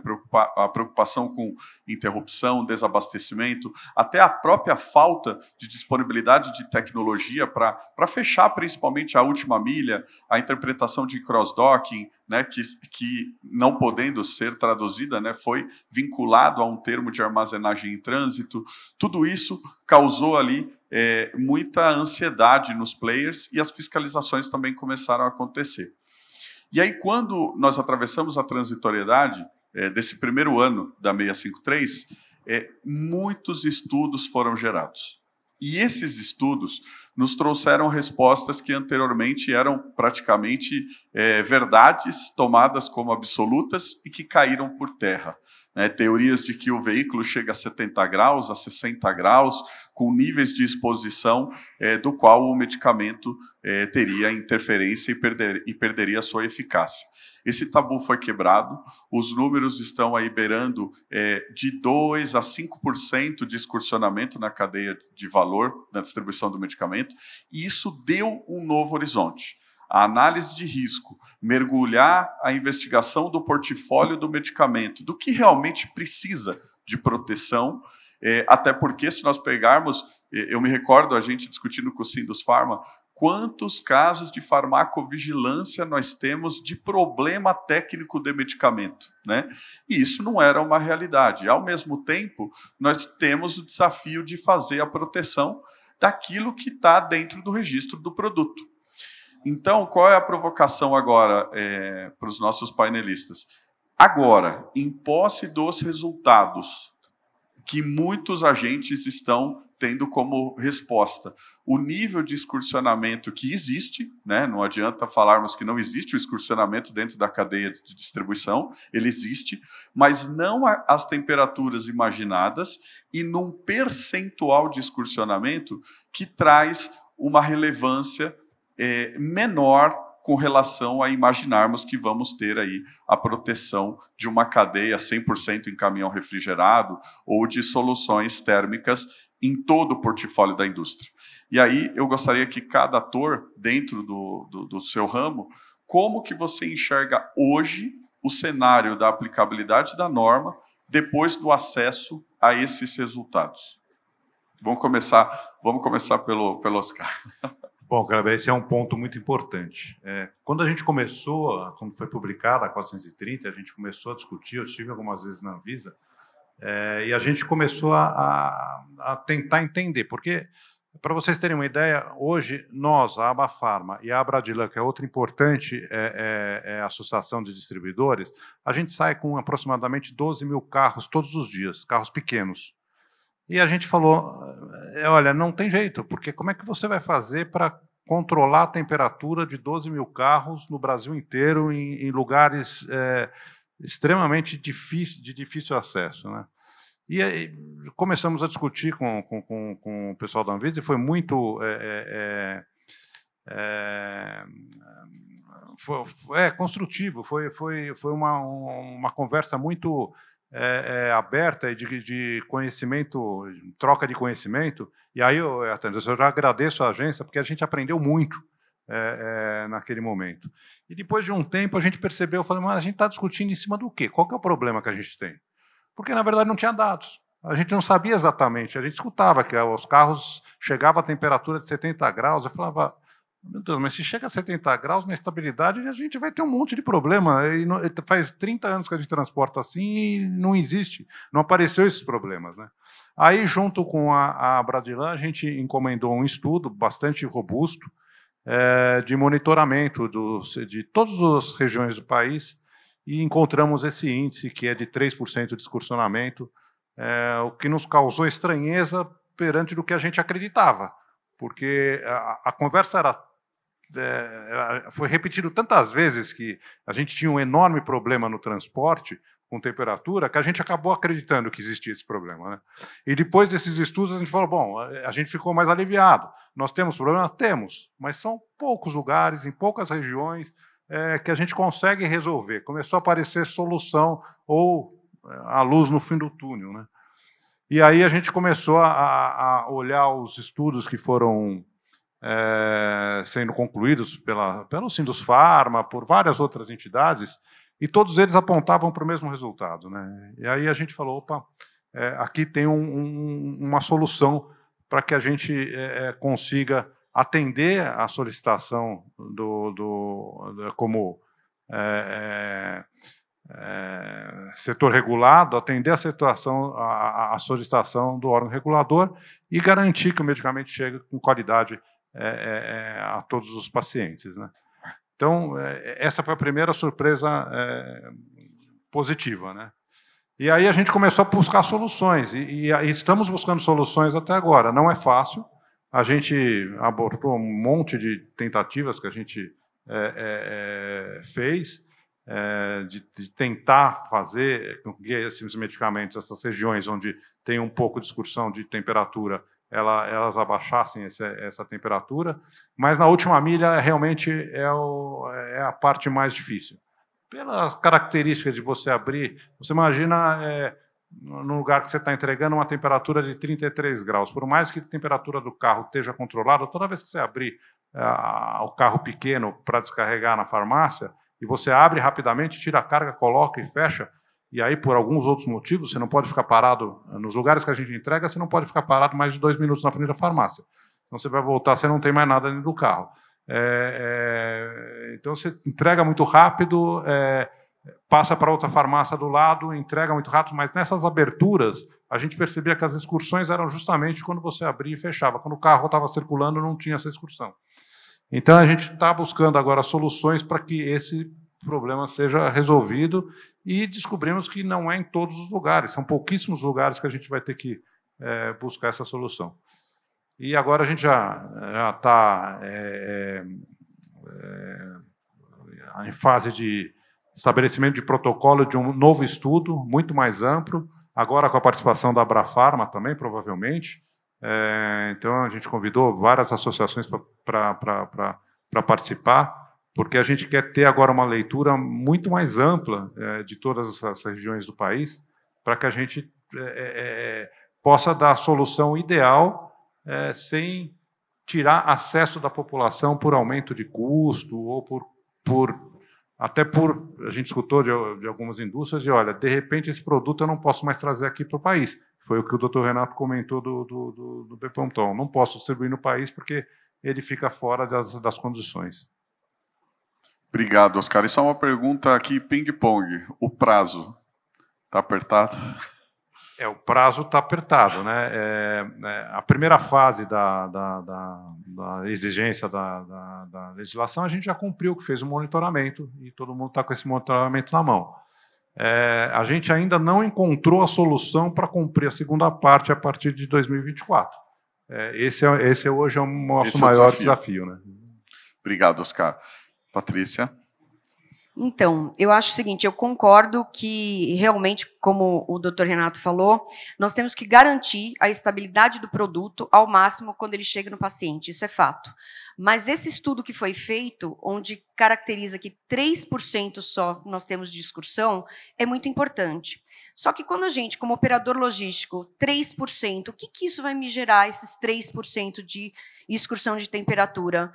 a preocupação com interrupção, desabastecimento, até a própria falta de disponibilidade de tecnologia para fechar principalmente a última milha, a interpretação de cross-docking, né, que não podendo ser traduzida, né, foi vinculado a um termo de armazenagem em trânsito. Tudo isso causou ali muita ansiedade nos players e as fiscalizações também começaram a acontecer. E aí, quando nós atravessamos a transitoriedade desse primeiro ano da 653, muitos estudos foram gerados. E esses estudos nos trouxeram respostas que anteriormente eram praticamente verdades tomadas como absolutas e que caíram por terra. Teorias de que o veículo chega a 70 graus, a 60 graus, com níveis de exposição do qual o medicamento teria interferência e perderia a sua eficácia. Esse tabu foi quebrado, os números estão aí beirando de 2% a 5% de excursionamento na cadeia de valor na distribuição do medicamento, e isso deu um novo horizonte. A análise de risco, mergulhar a investigação do portfólio do medicamento, do que realmente precisa de proteção, até porque, se nós pegarmos, eu me recordo a gente discutindo com o Sindusfarma, quantos casos de farmacovigilância nós temos de problema técnico de medicamento, né? E isso não era uma realidade. Ao mesmo tempo, nós temos o desafio de fazer a proteção daquilo que está dentro do registro do produto. Então, qual é a provocação agora para os nossos painelistas? Agora, em posse dos resultados que muitos agentes estão tendo como resposta, o nível de excursionamento que existe, né? Não adianta falarmos que não existe o excursionamento dentro da cadeia de distribuição, ele existe, mas não às temperaturas imaginadas e num percentual de excursionamento que traz uma relevância menor com relação a imaginarmos que vamos ter aí a proteção de uma cadeia 100% em caminhão refrigerado ou de soluções térmicas em todo o portfólio da indústria. E aí eu gostaria que cada ator, dentro do seu ramo, como que você enxerga hoje o cenário da aplicabilidade da norma depois do acesso a esses resultados? Vamos começar pelo Oscar. Bom, Kleber, esse é um ponto muito importante. Quando a gente começou, quando foi publicada a 430, a gente começou a discutir, eu estive algumas vezes na Anvisa, e a gente começou a tentar entender, porque, para vocês terem uma ideia, hoje nós, a Abafarma e a Abradilan, que é outra importante associação de distribuidores, a gente sai com aproximadamente 12 mil carros todos os dias, carros pequenos. E a gente falou, olha, não tem jeito, porque como é que você vai fazer para controlar a temperatura de 12 mil carros no Brasil inteiro, em lugares extremamente de difícil acesso, né? E aí, começamos a discutir com o pessoal da Anvisa, e foi muito construtivo, foi uma conversa muito aberta e de conhecimento, troca de conhecimento. E aí eu já agradeço a agência, porque a gente aprendeu muito naquele momento. E depois de um tempo a gente percebeu, falei, mas a gente está discutindo em cima do quê? Qual que é o problema que a gente tem? Porque, na verdade, não tinha dados. A gente não sabia exatamente. A gente escutava que os carros chegavam a temperatura de 70 graus. Eu falava, meu Deus, mas se chega a 70 graus na estabilidade, a gente vai ter um monte de problema. E faz 30 anos que a gente transporta assim e não existe. Não apareceu esses problemas, né? Aí, junto com a Abradilan, a gente encomendou um estudo bastante robusto de monitoramento de todas as regiões do país, e encontramos esse índice, que é de 3% de excursionamento, o que nos causou estranheza perante do que a gente acreditava, porque a conversa foi repetido tantas vezes que a gente tinha um enorme problema no transporte com temperatura, que a gente acabou acreditando que existia esse problema, né? E depois desses estudos a gente falou, bom, a gente ficou mais aliviado. Nós temos problemas? Temos, mas são poucos lugares, em poucas regiões, que a gente consegue resolver. Começou a aparecer solução ou a luz no fim do túnel, né? E aí a gente começou a olhar os estudos que foram sendo concluídos pelo Sindusfarma, por várias outras entidades, e todos eles apontavam para o mesmo resultado, né? E aí a gente falou, opa, aqui tem uma solução para que a gente consiga atender a solicitação como setor regulado, atender a solicitação do órgão regulador e garantir que o medicamento chegue com qualidade a todos os pacientes, né? Então, essa foi a primeira surpresa positiva, né? E aí a gente começou a buscar soluções, e estamos buscando soluções até agora. Não é fácil, a gente abordou um monte de tentativas que a gente fez, de tentar fazer com que esses medicamentos, essas regiões onde tem um pouco de excursão de temperatura, elas abaixassem essa temperatura, mas na última milha realmente é a parte mais difícil. Pelas características de você abrir, você imagina no lugar que você está entregando uma temperatura de 33 graus, por mais que a temperatura do carro esteja controlada, toda vez que você abrir o carro pequeno para descarregar na farmácia, e você abre rapidamente, tira a carga, coloca e fecha, e aí, por alguns outros motivos, você não pode ficar parado, nos lugares que a gente entrega, você não pode ficar parado mais de 2 minutos na frente da farmácia. Então, você vai voltar, você não tem mais nada dentro do carro. Então, você entrega muito rápido, passa para outra farmácia do lado, entrega muito rápido, mas nessas aberturas, a gente percebia que as excursões eram justamente quando você abria e fechava. Quando o carro estava circulando, não tinha essa excursão. Então, a gente está buscando agora soluções para que esse problema seja resolvido, e descobrimos que não é em todos os lugares, são pouquíssimos lugares que a gente vai ter que buscar essa solução. E agora a gente já está em fase de estabelecimento de protocolo de um novo estudo, muito mais amplo, agora com a participação da Abrafarma também, provavelmente. Então, a gente convidou várias associações para participar, porque a gente quer ter agora uma leitura muito mais ampla de todas as regiões do país, para que a gente possa dar a solução ideal sem tirar acesso da população por aumento de custo ou a gente escutou de algumas indústrias olha, de repente esse produto eu não posso mais trazer aqui para o país. Foi o que o Dr. Renato comentou do Bepantol. Não posso distribuir no país porque ele fica fora das condições. Obrigado, Oscar. E só uma pergunta aqui, ping-pong. O prazo está apertado? O prazo está apertado, né? A primeira fase da exigência da legislação, a gente já cumpriu, que fez um monitoramento, e todo mundo está com esse monitoramento na mão. A gente ainda não encontrou a solução para cumprir a segunda parte a partir de 2024. Esse hoje é o nosso maior desafio, né? Obrigado, Oscar. Patrícia? Então, eu acho o seguinte, eu concordo que, realmente, como o Dr. Renato falou, nós temos que garantir a estabilidade do produto ao máximo quando ele chega no paciente, isso é fato. Mas esse estudo que foi feito, onde caracteriza que 3% só nós temos de excursão, é muito importante. Só que quando a gente, como operador logístico, 3%, o que isso vai me gerar, esses 3% de excursão de temperatura?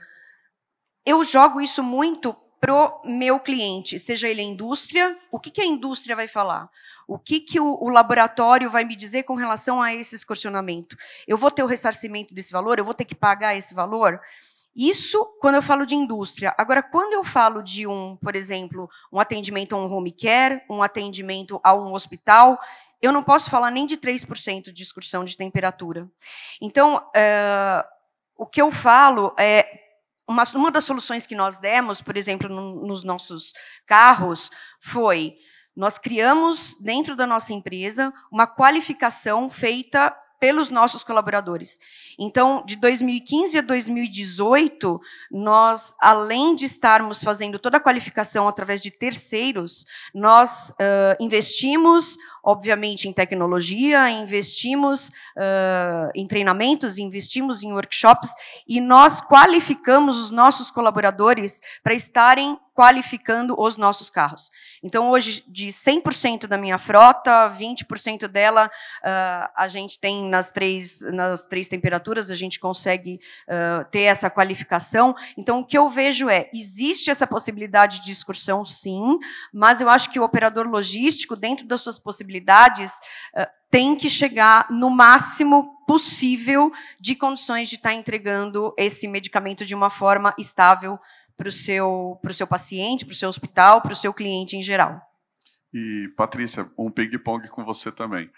Eu jogo isso muito para o meu cliente, seja ele a indústria, o que a indústria vai falar? O que o laboratório vai me dizer com relação a esse excursionamento? Eu vou ter o ressarcimento desse valor? Eu vou ter que pagar esse valor? Isso quando eu falo de indústria. Agora, quando eu falo de por exemplo, um atendimento a um home care, um atendimento a um hospital, eu não posso falar nem de 3% de excursão de temperatura. Então, o que eu falo uma das soluções que nós demos, por exemplo, nos nossos carros, foi nós criamos, dentro da nossa empresa, uma qualificação feita pelos nossos colaboradores. Então, de 2015 a 2018, nós, além de estarmos fazendo toda a qualificação através de terceiros, nós investimos, obviamente, em tecnologia, investimos em treinamentos, investimos em workshops, e nós qualificamos os nossos colaboradores para estarem qualificando os nossos carros. Então, hoje, de 100% da minha frota, 20% dela a gente tem nas três temperaturas, a gente consegue ter essa qualificação. Então, o que eu vejo existe essa possibilidade de excursão, sim, mas eu acho que o operador logístico, dentro das suas possibilidades, tem que chegar no máximo possível de condições de estar entregando esse medicamento de uma forma estável para o seu paciente, para o seu hospital, para o seu cliente em geral. E, Patrícia, um ping-pong com você também.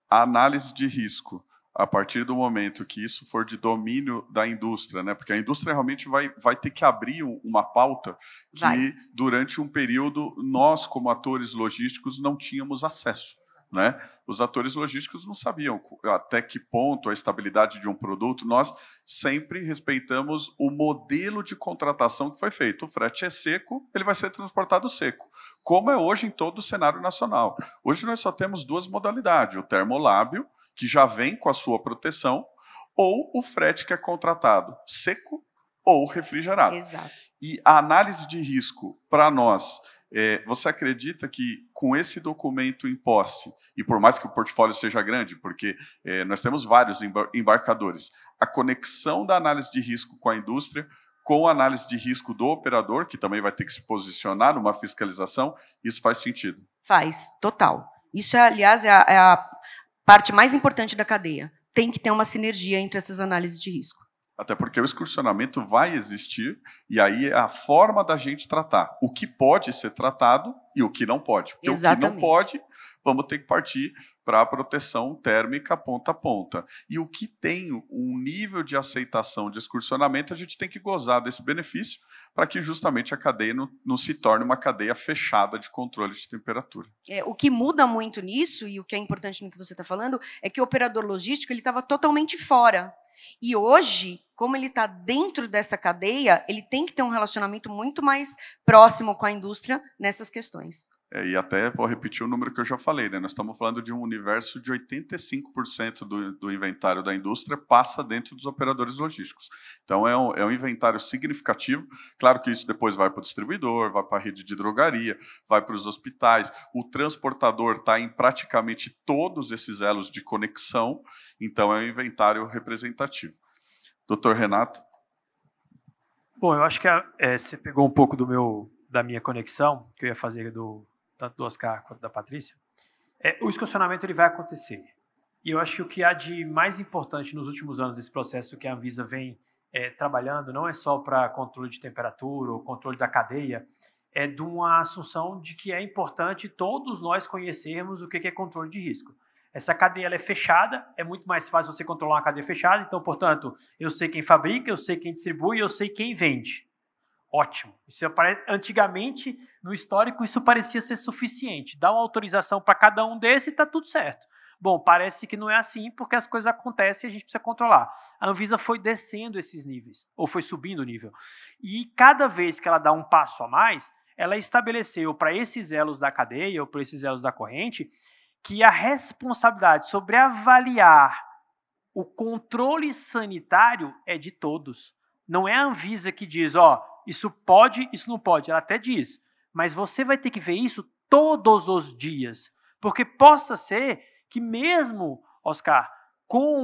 A análise de risco, a partir do momento que isso for de domínio da indústria, né? Porque a indústria realmente vai ter que abrir uma pauta que, durante um período, nós, como atores logísticos, não tínhamos acesso. Né? Os atores logísticos não sabiam até que ponto a estabilidade de um produto. Nós sempre respeitamos o modelo de contratação que foi feito. O frete é seco, ele vai ser transportado seco, como é hoje em todo o cenário nacional. Hoje nós só temos duas modalidades, o termolábio, que já vem com a sua proteção, ou o frete que é contratado seco ou refrigerado. Exato. E a análise de risco, para nós, você acredita que com esse documento em posse, e por mais que o portfólio seja grande, porque nós temos vários embarcadores, a conexão da análise de risco com a indústria, com a análise de risco do operador, que também vai ter que se posicionar numa fiscalização, isso faz sentido? Faz, total. Isso, aliás, é a parte mais importante da cadeia. Tem que ter uma sinergia entre essas análises de risco. Até porque o excursionamento vai existir, e aí é a forma da gente tratar. O que pode ser tratado e o que não pode. Porque Exatamente. O que não pode, vamos ter que partir para a proteção térmica ponta a ponta. E o que tem um nível de aceitação de excursionamento, a gente tem que gozar desse benefício para que justamente a cadeia não se torne uma cadeia fechada de controle de temperatura. O que muda muito nisso, e o que é importante no que você está falando, é que o operador logístico estava totalmente fora. E hoje, como ele está dentro dessa cadeia, ele tem que ter um relacionamento muito mais próximo com a indústria nessas questões. E até vou repetir o número que eu já falei, né? Nós estamos falando de um universo de 85% do inventário da indústria passa dentro dos operadores logísticos. Então, é um inventário significativo. Claro que isso depois vai para o distribuidor, vai para a rede de drogaria, vai para os hospitais. O transportador está em praticamente todos esses elos de conexão, então é um inventário representativo. Doutor Renato? Bom, eu acho que você pegou um pouco da minha conexão, que eu ia fazer tanto do Oscar quanto da Patrícia. O excursionamento ele vai acontecer. E eu acho que o que há de mais importante nos últimos anos desse processo que a Anvisa vem trabalhando, não é só para controle de temperatura ou controle da cadeia, é de uma assunção de que é importante todos nós conhecermos o que é controle de risco. Essa cadeia ela é fechada, é muito mais fácil você controlar uma cadeia fechada, então, portanto, eu sei quem fabrica, eu sei quem distribui, eu sei quem vende. Ótimo. Antigamente, no histórico, isso parecia ser suficiente. Dá uma autorização para cada um desses e está tudo certo. Bom, parece que não é assim, porque as coisas acontecem e a gente precisa controlar. A Anvisa foi descendo esses níveis, ou foi subindo o nível. E cada vez que ela dá um passo a mais, ela estabeleceu para esses elos da cadeia, ou para esses elos da corrente, que a responsabilidade sobre avaliar o controle sanitário é de todos. Não é a Anvisa que diz, isso pode, isso não pode. Ela até diz, mas você vai ter que ver isso todos os dias. Porque possa ser que mesmo, Oscar, com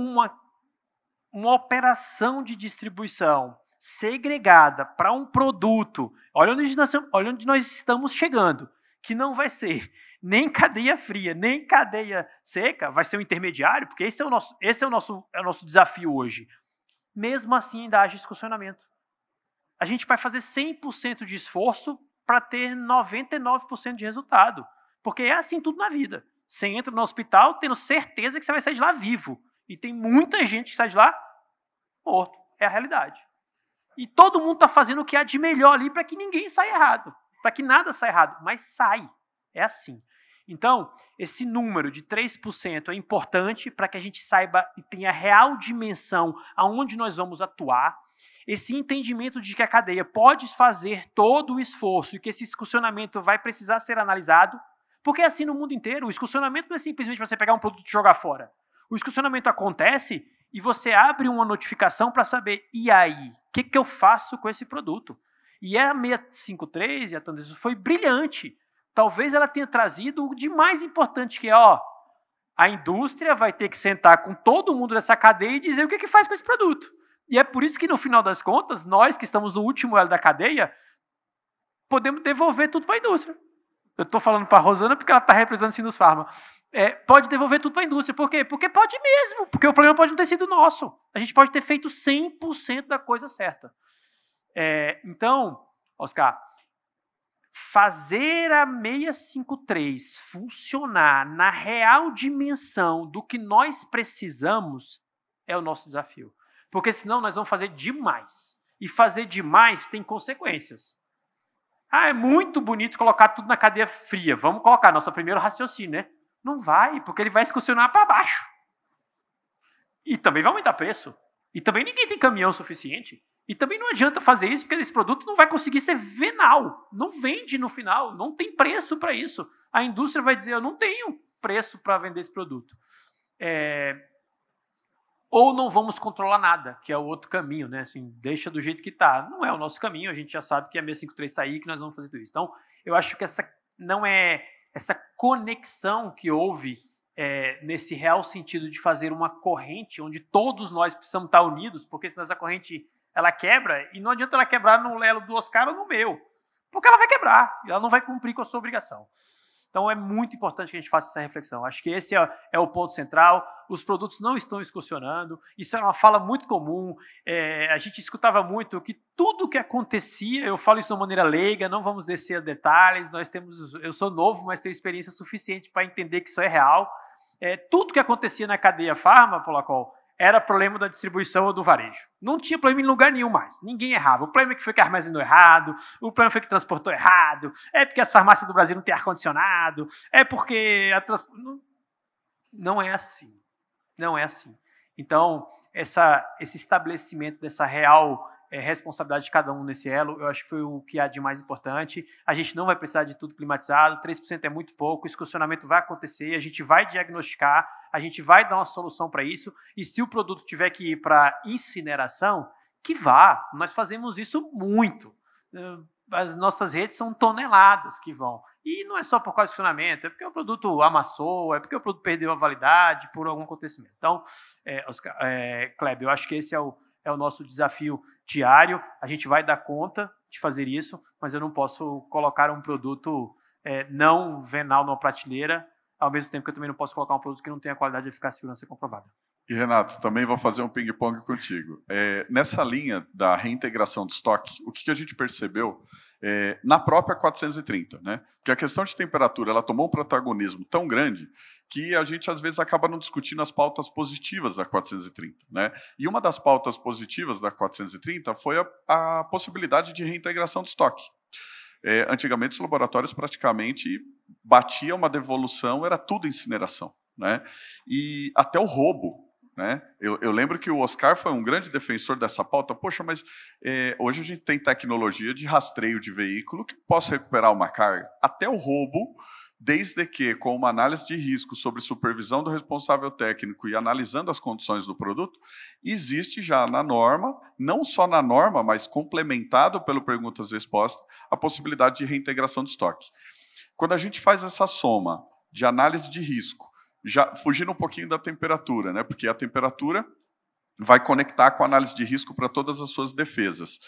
uma operação de distribuição segregada para um produto, olha onde nós estamos chegando, que não vai ser nem cadeia fria, nem cadeia seca, vai ser um intermediário, porque esse é o nosso desafio hoje. Mesmo assim, ainda haja excursionamento. A gente vai fazer 100% de esforço para ter 99% de resultado. Porque é assim tudo na vida. Você entra no hospital tendo certeza que você vai sair de lá vivo. E tem muita gente que sai de lá morto. É a realidade. E todo mundo está fazendo o que há de melhor ali para que ninguém saia errado. Para que nada saia errado. Mas sai. É assim. Então, esse número de 3% é importante para que a gente saiba e tenha real dimensão aonde nós vamos atuar. Esse entendimento de que a cadeia pode fazer todo o esforço e que esse excursionamento vai precisar ser analisado, porque é assim no mundo inteiro. O excursionamento não é simplesmente você pegar um produto e jogar fora. O excursionamento acontece e você abre uma notificação para saber, e aí, o que eu faço com esse produto? E a 653, isso foi brilhante. Talvez ela tenha trazido o de mais importante, que é, a indústria vai ter que sentar com todo mundo dessa cadeia e dizer o que faz com esse produto. E é por isso que, no final das contas, nós que estamos no último elo da cadeia, podemos devolver tudo para a indústria. Eu estou falando para a Rosana porque ela está representando o Sinusfarma. Pode devolver tudo para a indústria. Por quê? Porque pode mesmo. Porque o problema pode não ter sido nosso. A gente pode ter feito 100% da coisa certa. Então, Oscar, fazer a 653 funcionar na real dimensão do que nós precisamos é o nosso desafio. Porque senão nós vamos fazer demais. E fazer demais tem consequências. É muito bonito colocar tudo na cadeia fria. Vamos colocar nosso primeiro raciocínio, né? Não vai, porque ele vai excursionar para baixo. E também vai aumentar preço. E também ninguém tem caminhão suficiente. E também não adianta fazer isso, porque esse produto não vai conseguir ser venal. Não vende no final, não tem preço para isso. A indústria vai dizer, eu não tenho preço para vender esse produto. Ou não vamos controlar nada, que é o outro caminho, né? Assim, deixa do jeito que está. Não é o nosso caminho, a gente já sabe que a 653 está aí, que nós vamos fazer tudo isso. Então, eu acho que essa não é essa conexão que houve nesse real sentido de fazer uma corrente onde todos nós precisamos estar unidos, porque senão essa corrente ela quebra, e não adianta ela quebrar no elo do Oscar ou no meu, porque ela vai quebrar, e ela não vai cumprir com a sua obrigação. Então, é muito importante que a gente faça essa reflexão. Acho que esse é o ponto central. Os produtos não estão excursionando. Isso é uma fala muito comum. A gente escutava muito que tudo que acontecia, eu falo isso de uma maneira leiga, não vamos descer a detalhes, eu sou novo, mas tenho experiência suficiente para entender que isso é real. Tudo que acontecia na cadeia farma, Polacol, era problema da distribuição ou do varejo. Não tinha problema em lugar nenhum mais. Ninguém errava. O problema é que foi que armazenou errado, o problema foi que transportou errado, é porque as farmácias do Brasil não têm ar-condicionado, é porque não é assim. Não é assim. Então, esse estabelecimento dessa real responsabilidade de cada um nesse elo, eu acho que foi o que há de mais importante. A gente não vai precisar de tudo climatizado, 3% é muito pouco, o excursionamento vai acontecer, a gente vai diagnosticar, a gente vai dar uma solução para isso, e se o produto tiver que ir para incineração, que vá. Nós fazemos isso muito. As nossas redes são toneladas que vão. E não é só por causa do funcionamento, é porque o produto amassou, é porque o produto perdeu a validade por algum acontecimento. Então, Kleber, eu acho que esse é o nosso desafio diário. A gente vai dar conta de fazer isso, mas eu não posso colocar um produto não venal numa prateleira, ao mesmo tempo que eu também não posso colocar um produto que não tenha qualidade de eficácia e segurança comprovada. E, Renato, também vou fazer um ping-pong contigo. Nessa linha da reintegração de estoque, o que a gente percebeu na própria 430, né? Porque a questão de temperatura ela tomou um protagonismo tão grande que a gente, às vezes, acaba não discutindo as pautas positivas da 430. Né? E uma das pautas positivas da 430 foi a possibilidade de reintegração de estoque. Antigamente, os laboratórios praticamente batiam uma devolução, era tudo incineração. Né? E até o roubo. Né? Eu lembro que o Oscar foi um grande defensor dessa pauta. Poxa, mas hoje a gente tem tecnologia de rastreio de veículo que possa recuperar uma carga. Até o roubo, desde que, com uma análise de risco sobre supervisão do responsável técnico e analisando as condições do produto, existe já na norma, não só na norma, mas complementado pelo perguntas e respostas, a possibilidade de reintegração de estoque. Quando a gente faz essa soma de análise de risco, já fugindo um pouquinho da temperatura, né? Porque a temperatura vai conectar com a análise de risco para todas as suas defesas.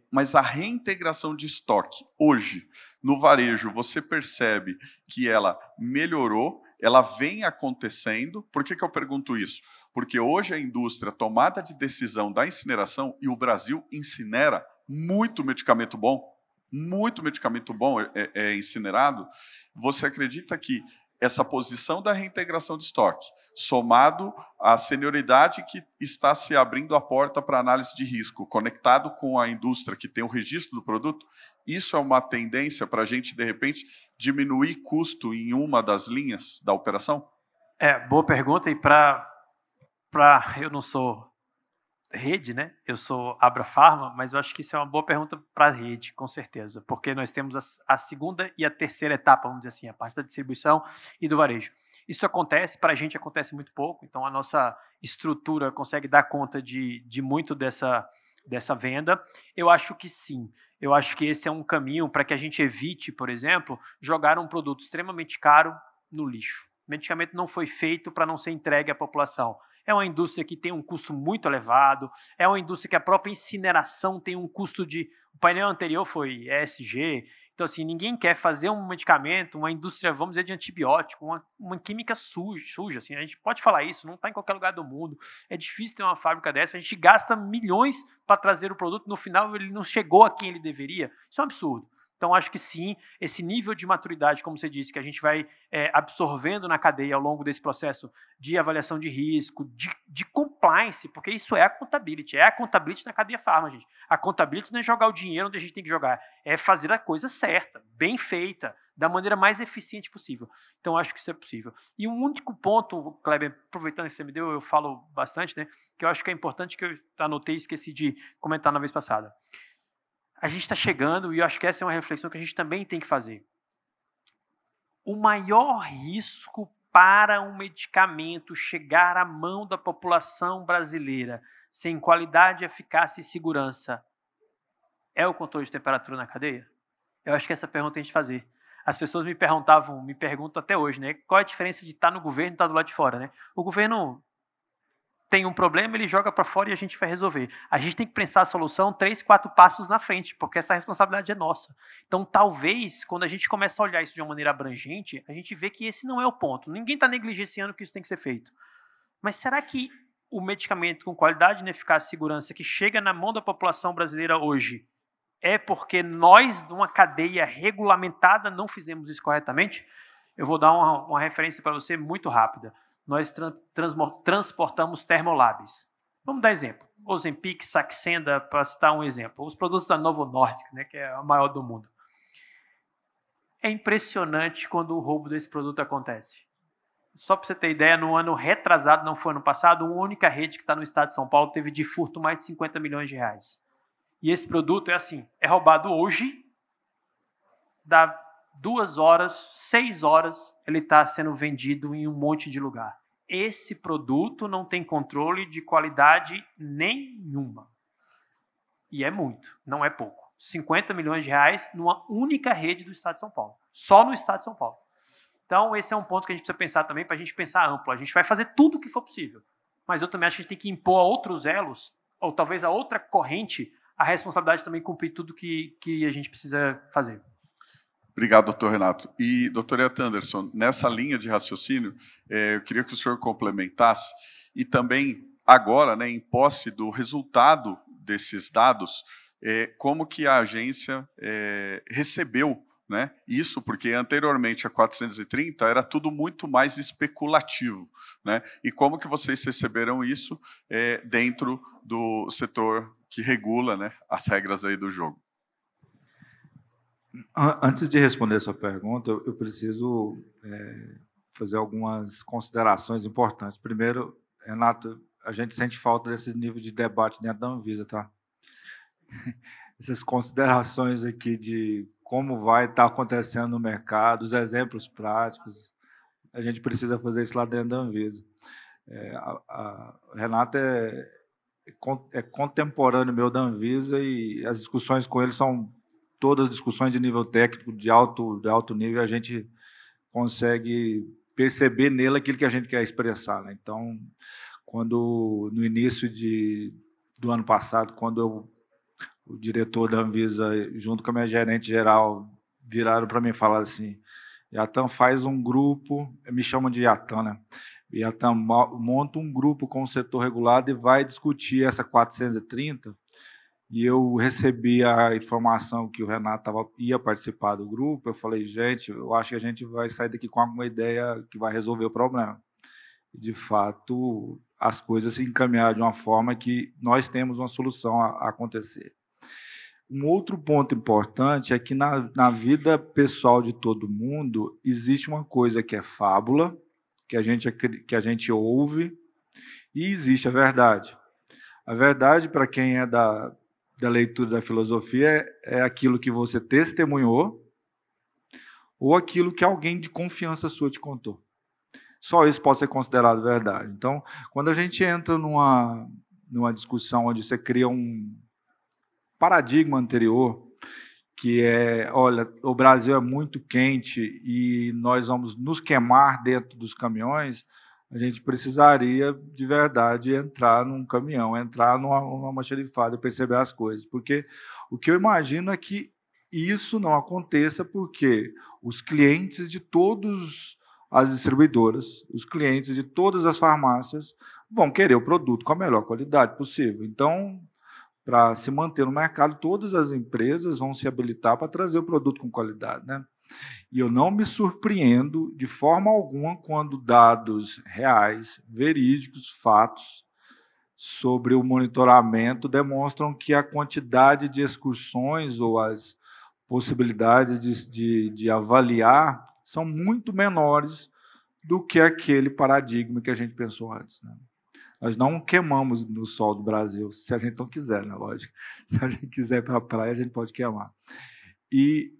Mas a reintegração de estoque, hoje, no varejo, você percebe que ela melhorou, ela vem acontecendo. Por que eu pergunto isso? Porque hoje a indústria, tomada de decisão da incineração, e o Brasil incinera muito medicamento bom é incinerado. Você acredita que essa posição da reintegração de estoque, somado à senioridade que está se abrindo a porta para análise de risco, conectado com a indústria que tem o registro do produto, isso é uma tendência para a gente, de repente, diminuir custo em uma das linhas da operação? Boa pergunta, e eu não sou rede, né? Eu sou Abrafarma, mas eu acho que isso é uma boa pergunta para a rede, com certeza, porque nós temos a segunda e a terceira etapa, vamos dizer assim, a parte da distribuição e do varejo. Isso acontece, para a gente acontece muito pouco, então a nossa estrutura consegue dar conta de muito dessa dessa venda? Eu acho que sim. Eu acho que esse é um caminho para que a gente evite, por exemplo, jogar um produto extremamente caro no lixo. O medicamento não foi feito para não ser entregue à população. É uma indústria que tem um custo muito elevado, é uma indústria que a própria incineração tem um custo de... O painel anterior foi ESG, então assim, ninguém quer fazer um medicamento, uma indústria, vamos dizer, de antibiótico, uma química suja assim, a gente pode falar isso, não está em qualquer lugar do mundo, é difícil ter uma fábrica dessa, a gente gasta milhões para trazer o produto, no final ele não chegou a quem ele deveria, isso é um absurdo. Então, acho que sim, esse nível de maturidade, como você disse, que a gente vai absorvendo na cadeia ao longo desse processo de avaliação de risco, de compliance, porque isso é a accountability na cadeia farma, gente. A accountability não é jogar o dinheiro onde a gente tem que jogar, é fazer a coisa certa, bem feita, da maneira mais eficiente possível. Então, acho que isso é possível. E um único ponto, Kleber, aproveitando que você me deu, eu falo bastante, né, que eu acho que é importante, que eu anotei e esqueci de comentar na vez passada. A gente está chegando, e eu acho que essa é uma reflexão que a gente também tem que fazer. O maior risco para um medicamento chegar à mão da população brasileira sem qualidade, eficácia e segurança é o controle de temperatura na cadeia? Eu acho que essa pergunta a gente fazer. As pessoas me perguntam até hoje, né? Qual é a diferença de estar no governo e estar do lado de fora, né? O governo tem um problema, ele joga para fora e a gente vai resolver. A gente tem que pensar a solução 3, 4 passos na frente, porque essa responsabilidade é nossa. Então, talvez, quando a gente começa a olhar isso de uma maneira abrangente, a gente vê que esse não é o ponto. Ninguém está negligenciando que isso tem que ser feito. Mas será que o medicamento com qualidade, eficácia e segurança que chega na mão da população brasileira hoje é porque nós, numa cadeia regulamentada, não fizemos isso corretamente? Eu vou dar uma referência para você muito rápida. Nós transportamos Thermolabs. Vamos dar exemplo. Ozempic, Saxenda, para citar um exemplo. Os produtos da Novo Nordisk, né, que é a maior do mundo. É impressionante quando o roubo desse produto acontece. Só para você ter ideia, no ano retrasado, não foi ano passado, uma única rede que está no estado de São Paulo teve de furto mais de 50 milhões de reais. E esse produto é assim, é roubado hoje, dá 2 horas, 6 horas, ele está sendo vendido em um monte de lugar. Esse produto não tem controle de qualidade nenhuma. E é muito, não é pouco. 50 milhões de reais numa única rede do estado de São Paulo. Só no estado de São Paulo. Então, esse é um ponto que a gente precisa pensar também, para a gente pensar amplo. A gente vai fazer tudo o que for possível. Mas eu também acho que a gente tem que impor a outros elos, ou talvez a outra corrente, a responsabilidade de também cumprir tudo que a gente precisa fazer. Obrigado, doutor Renato. E, doutor Yatan Anderson, nessa linha de raciocínio, eu queria que o senhor complementasse, e também, agora, né, em posse do resultado desses dados, como que a agência recebeu, né, isso, porque anteriormente a 430 era tudo muito mais especulativo, né, e como que vocês receberam isso dentro do setor que regula, né, as regras aí do jogo? Antes de responder a sua pergunta, eu preciso fazer algumas considerações importantes. Primeiro, Renato, a gente sente falta desse nível de debate dentro da Anvisa, tá? Essas considerações aqui de como vai estar acontecendo no mercado, os exemplos práticos, a gente precisa fazer isso lá dentro da Anvisa. A Renato é contemporâneo meu da Anvisa e as discussões com ele são todas discussões de nível técnico, de alto nível, a gente consegue perceber nele aquilo que a gente quer expressar, né? Então, quando no início do ano passado, quando o diretor da Anvisa, junto com a minha gerente geral, viraram para mim e falaram assim: Yatan, faz um grupo, me chamam de Yatan, né? Yatan, monta um grupo com o setor regulado e vai discutir essa 430. E eu recebi a informação que o Renato ia participar do grupo. Eu falei, gente, eu acho que a gente vai sair daqui com alguma ideia que vai resolver o problema. E, de fato, as coisas se encaminharam de uma forma que nós temos uma solução a acontecer. Um outro ponto importante é que na vida pessoal de todo mundo existe uma coisa que é fábula, que a gente ouve, e existe a verdade. A verdade, para quem é da leitura da filosofia, é aquilo que você testemunhou ou aquilo que alguém de confiança sua te contou. Só isso pode ser considerado verdade. Então, quando a gente entra numa discussão onde você cria um paradigma anterior, que é, olha, o Brasil é muito quente e nós vamos nos queimar dentro dos caminhões, a gente precisaria, de verdade, entrar num caminhão, entrar numa almoxarifada e perceber as coisas. Porque o que eu imagino é que isso não aconteça porque os clientes de todas as distribuidoras, os clientes de todas as farmácias vão querer o produto com a melhor qualidade possível. Então, para se manter no mercado, todas as empresas vão se habilitar para trazer o produto com qualidade, né? E eu não me surpreendo de forma alguma quando dados reais, verídicos, fatos sobre o monitoramento demonstram que a quantidade de excursões ou as possibilidades de avaliar são muito menores do que aquele paradigma que a gente pensou antes, né? Nós não queimamos no sol do Brasil, se a gente não quiser, né? Lógico. Se a gente quiser ir para a praia, a gente pode queimar. E,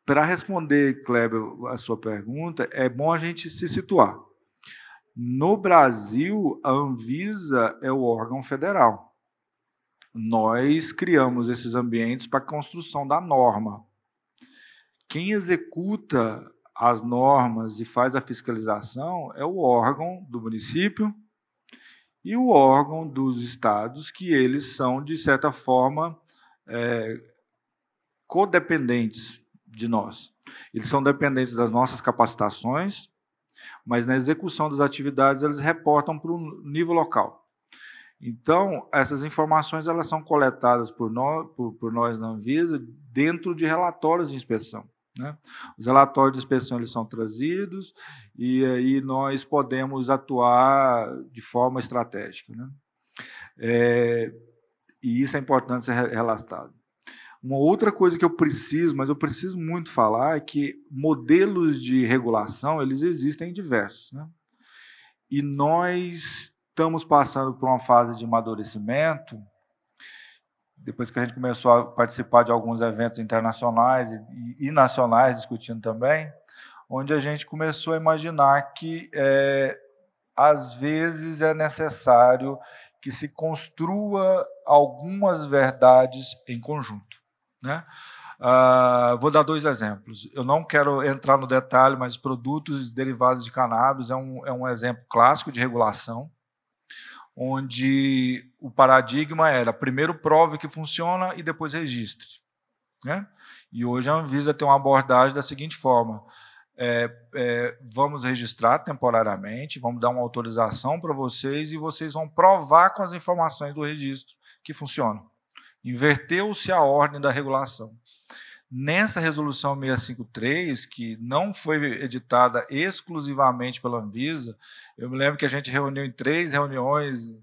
para responder, Kleber, a sua pergunta, é bom a gente se situar. No Brasil, a Anvisa é o órgão federal. Nós criamos esses ambientes para a construção da norma. Quem executa as normas e faz a fiscalização é o órgão do município e o órgão dos estados, que eles são, de certa forma, codependentes de nós. Eles são dependentes das nossas capacitações, mas na execução das atividades eles reportam para o nível local. Então, essas informações elas são coletadas por nós na Anvisa dentro de relatórios de inspeção, né? Os relatórios de inspeção eles são trazidos e aí nós podemos atuar de forma estratégica, né? E isso é importante ser relatado. Uma outra coisa que eu preciso muito falar, é que modelos de regulação eles existem diversos, né? E nós estamos passando por uma fase de amadurecimento, depois que a gente começou a participar de alguns eventos internacionais e nacionais, discutindo também, onde a gente começou a imaginar que, às vezes, é necessário que se construa algumas verdades em conjunto, né? Vou dar 2 exemplos. Eu não quero entrar no detalhe, mas produtos derivados de cannabis é um exemplo clássico de regulação, onde o paradigma era primeiro prove que funciona e depois registre, né? E hoje a Anvisa tem uma abordagem da seguinte forma: vamos registrar temporariamente, vamos dar uma autorização para vocês e vocês vão provar com as informações do registro que funciona. Inverteu-se a ordem da regulação. Nessa resolução 653, que não foi editada exclusivamente pela Anvisa, eu me lembro que a gente reuniu em 3 reuniões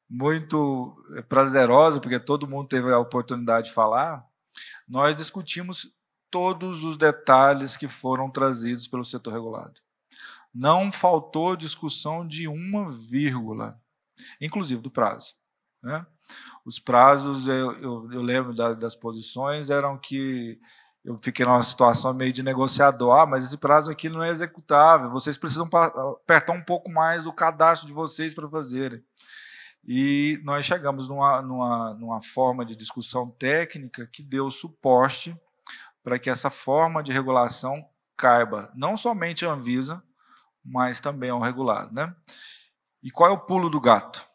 muito prazerosas, porque todo mundo teve a oportunidade de falar, nós discutimos todos os detalhes que foram trazidos pelo setor regulado. Não faltou discussão de uma vírgula, inclusive do prazo, né? Os prazos, eu lembro das posições, eram que eu fiquei numa situação meio de negociador. Mas esse prazo aqui não é executável, vocês precisam apertar um pouco mais o cadastro de vocês para fazerem. E nós chegamos numa forma de discussão técnica que deu suporte para que essa forma de regulação caiba não somente à Anvisa, mas também ao regulado, né? E qual é o pulo do gato?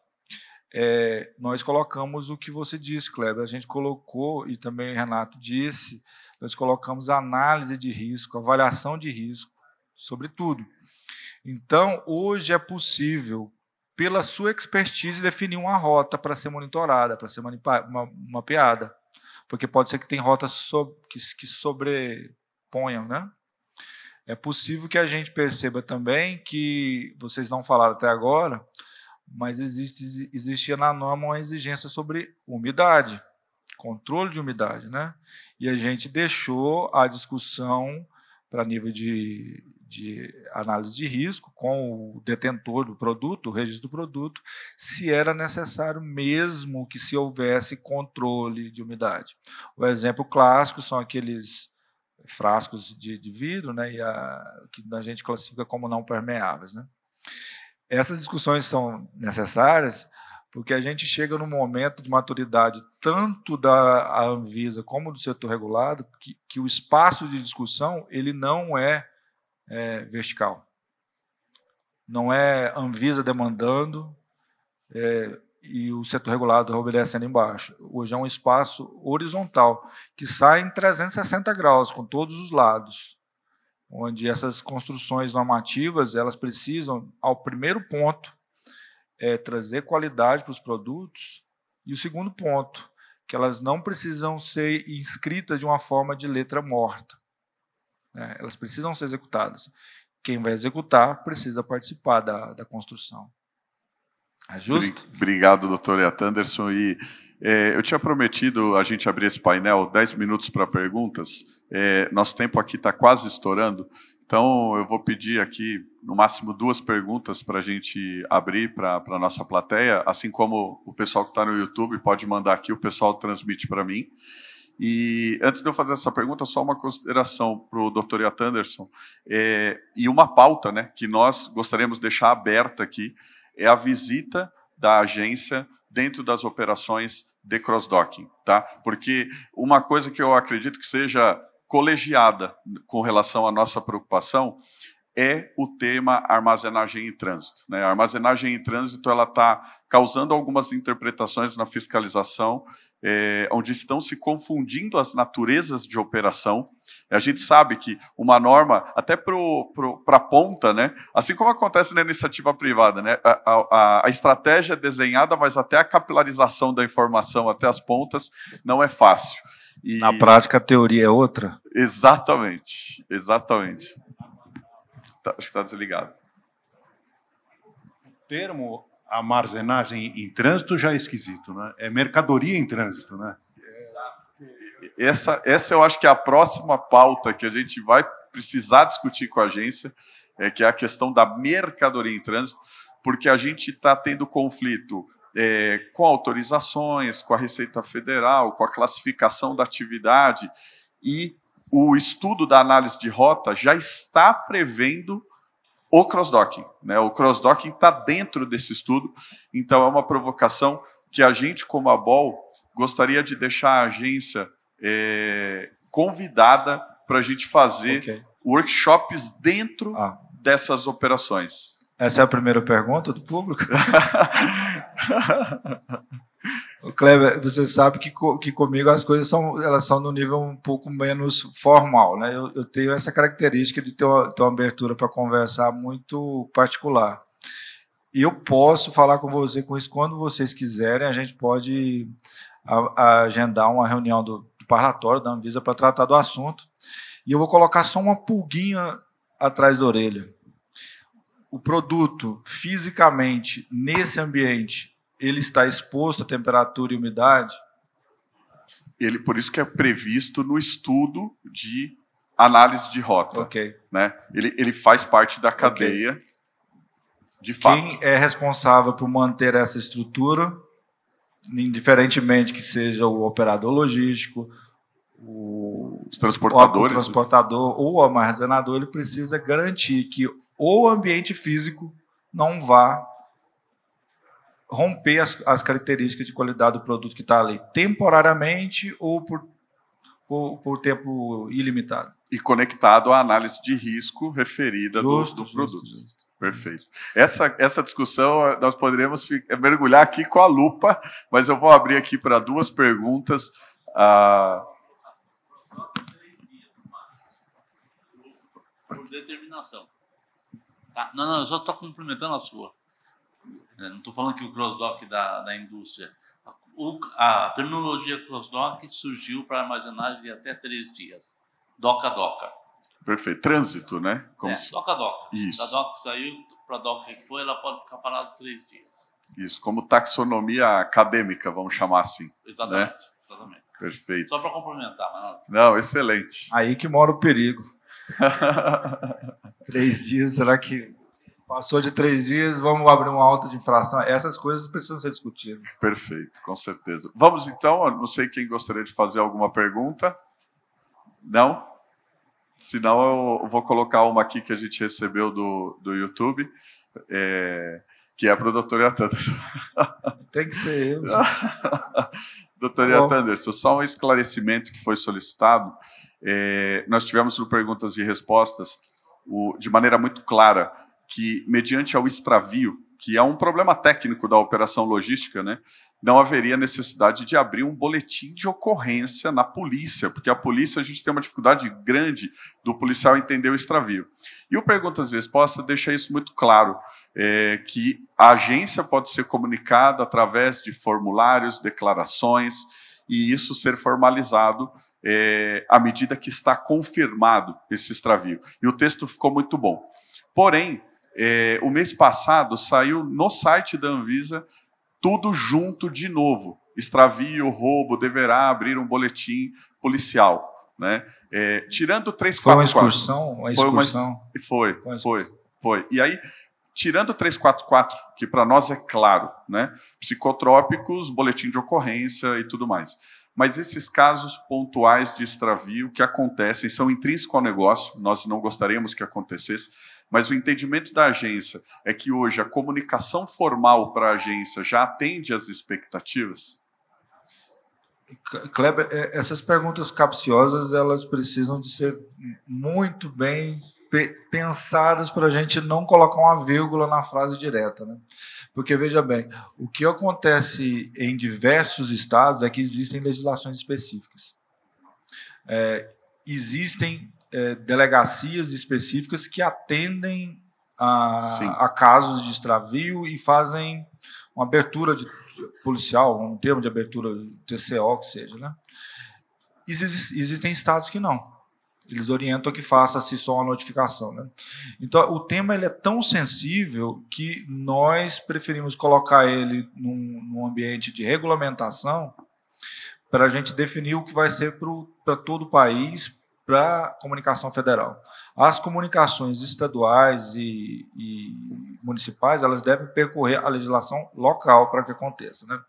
Nós colocamos o que você disse, Kleber, a gente colocou, e também o Renato disse, nós colocamos análise de risco, avaliação de risco, sobre tudo. Então, hoje é possível, pela sua expertise, definir uma rota para ser monitorada, para ser mapeada, porque pode ser que tem rotas que sobreponham, né? É possível que a gente perceba também que, vocês não falaram até agora, mas existia na norma uma exigência sobre umidade, controle de umidade, né? E a gente deixou a discussão para nível de análise de risco com o detentor do produto, o registro do produto, se era necessário mesmo que se houvesse controle de umidade. O exemplo clássico são aqueles frascos de vidro, né, que a gente classifica como não permeáveis, né? Essas discussões são necessárias porque a gente chega num momento de maturidade tanto da Anvisa como do setor regulado, que o espaço de discussão ele não é vertical. Não é Anvisa demandando e o setor regulado obedecendo embaixo. Hoje é um espaço horizontal, que sai em 360 graus, com todos os lados, onde essas construções normativas elas precisam, ao primeiro ponto, trazer qualidade para os produtos, e o segundo ponto, que elas não precisam ser inscritas de uma forma de letra morta. Elas precisam ser executadas. Quem vai executar precisa participar da construção. É justo? Obrigado, doutor Yatanderson. E eu tinha prometido a gente abrir esse painel, 10 minutos para perguntas. Nosso tempo aqui está quase estourando, então eu vou pedir aqui, no máximo, 2 perguntas para a gente abrir para a nossa plateia, assim como o pessoal que está no YouTube pode mandar aqui, o pessoal transmite para mim. E antes de eu fazer essa pergunta, só uma consideração para o doutor Yatanderson, e uma pauta, né, que nós gostaríamos de deixar aberta aqui, é a visita da agência dentro das operações de cross-docking, tá? Porque uma coisa que eu acredito que seja colegiada com relação à nossa preocupação é o tema armazenagem em trânsito, né? A armazenagem em trânsito ela está causando algumas interpretações na fiscalização, onde estão se confundindo as naturezas de operação. A gente sabe que uma norma, até para a ponta, né, assim como acontece na iniciativa privada, né, a estratégia é desenhada, mas até a capilarização da informação até as pontas não é fácil. E... Na prática, a teoria é outra? Exatamente, exatamente. Acho que está desligado. O termo armazenagem em trânsito já é esquisito, né? É mercadoria em trânsito, né? Essa eu acho que é a próxima pauta que a gente vai precisar discutir com a agência, que é a questão da mercadoria em trânsito, porque a gente está tendo conflito com autorizações, com a Receita Federal, com a classificação da atividade, e o estudo da análise de rota já está prevendo o cross-docking, né? O cross-docking está dentro desse estudo, então é uma provocação que a gente, como a BOL, gostaria de deixar a agência convidada para a gente fazer workshops dentro dessas operações. Essa é a primeira pergunta do público? Kleber, você sabe que comigo as coisas são no nível um pouco menos formal, né? Eu tenho essa característica de ter uma abertura para conversar muito particular. E eu posso falar com você com isso quando vocês quiserem. A gente pode agendar uma reunião do parlatório da Anvisa para tratar do assunto. E eu vou colocar só uma pulguinha atrás da orelha. O produto, fisicamente, nesse ambiente, ele está exposto à temperatura e umidade? Por isso que é previsto no estudo de análise de rota. Né? Ele faz parte da cadeia, de fato. Quem é responsável por manter essa estrutura, indiferentemente que seja o operador logístico, os transportadores, o transportador ou o armazenador, ele precisa garantir que o ambiente físico não vá romper as características de qualidade do produto que está ali, temporariamente ou por tempo ilimitado. E conectado à análise de risco referida do produto. Justo. Perfeito. Essa discussão nós poderíamos mergulhar aqui com a lupa, mas eu vou abrir aqui para 2 perguntas. Por determinação. Tá? Não, eu só estou complementando a sua. Não estou falando que o cross-dock da indústria. A terminologia cross-dock surgiu para armazenagem de até 3 dias. Doca-doca. Perfeito. Trânsito, né? Doca-doca. Isso. Da doca que saiu para a doca que foi, ela pode ficar parada 3 dias. Isso, como taxonomia acadêmica, vamos chamar assim. Exatamente. Né? Exatamente. Perfeito. Só para complementar. Mas não, excelente. Aí que mora o perigo. 3 dias, será que passou de 3 dias, vamos abrir uma alta de infração? Essas coisas precisam ser discutidas. Perfeito, com certeza. Vamos então, não sei quem gostaria de fazer alguma pergunta. Não? Senão eu vou colocar uma aqui que a gente recebeu do YouTube. que é para o doutor Yatan. Tem que ser eu. Doutor Yatan Anderson, só um esclarecimento que foi solicitado. Nós tivemos no Perguntas e Respostas, de maneira muito clara, que mediante ao extravio, que é um problema técnico da operação logística, né, não haveria necessidade de abrir um boletim de ocorrência na polícia, porque a polícia, a gente tem uma dificuldade grande do policial entender o extravio. E o Perguntas e Respostas deixa isso muito claro, que a agência pode ser comunicada através de formulários, declarações, e isso ser formalizado à medida que está confirmado esse extravio. E o texto ficou muito bom. Porém, o mês passado saiu no site da Anvisa tudo junto de novo. Extravio, roubo, deverá abrir um boletim policial. Né? Tirando 344... Foi uma excursão? Uma excursão? Foi. E aí, tirando 344, que para nós é claro, né? Psicotrópicos, boletim de ocorrência e tudo mais. Mas esses casos pontuais de extravio que acontecem são intrínsecos ao negócio, nós não gostaríamos que acontecesse, mas o entendimento da agência é que hoje a comunicação formal para a agência já atende às expectativas? Kleber, essas perguntas capciosas, elas precisam de ser muito bem pensadas para a gente não colocar uma vírgula na frase direta, né? Porque, veja bem, o que acontece em diversos estados é que existem legislações específicas. Existem delegacias específicas que atendem a casos de extravio e fazem uma abertura policial, um termo de abertura TCO, que seja. Né? Existem estados que não. Eles orientam que faça-se só uma notificação. Né? Então, o tema ele é tão sensível que nós preferimos colocar ele num ambiente de regulamentação para a gente definir o que vai ser para todo o país, para a comunicação federal. As comunicações estaduais e municipais, elas devem percorrer a legislação local para que aconteça. Né?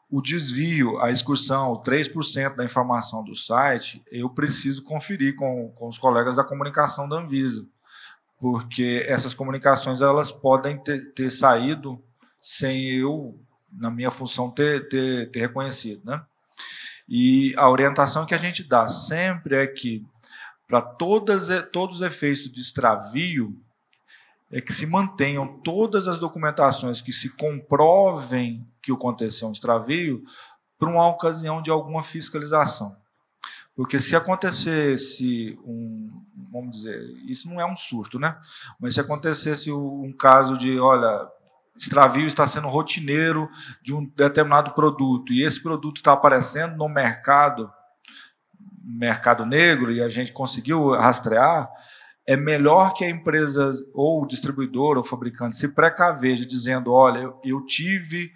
O desvio, a excursão, o 3% da informação do site, eu preciso conferir com os colegas da comunicação da Anvisa, porque essas comunicações elas podem ter saído sem eu, na minha função, ter reconhecido. Né? E a orientação que a gente dá sempre é que, para todos os efeitos de extravio, é que se mantenham todas as documentações que se comprovem que aconteceu um extravio para uma ocasião de alguma fiscalização. Porque se acontecesse vamos dizer, isso não é um surto, né? Mas se acontecesse um caso de, olha, extravio está sendo rotineiro de um determinado produto e esse produto está aparecendo no mercado negro e a gente conseguiu rastrear, é melhor que a empresa ou o distribuidor ou fabricante se precaveja dizendo, olha, eu tive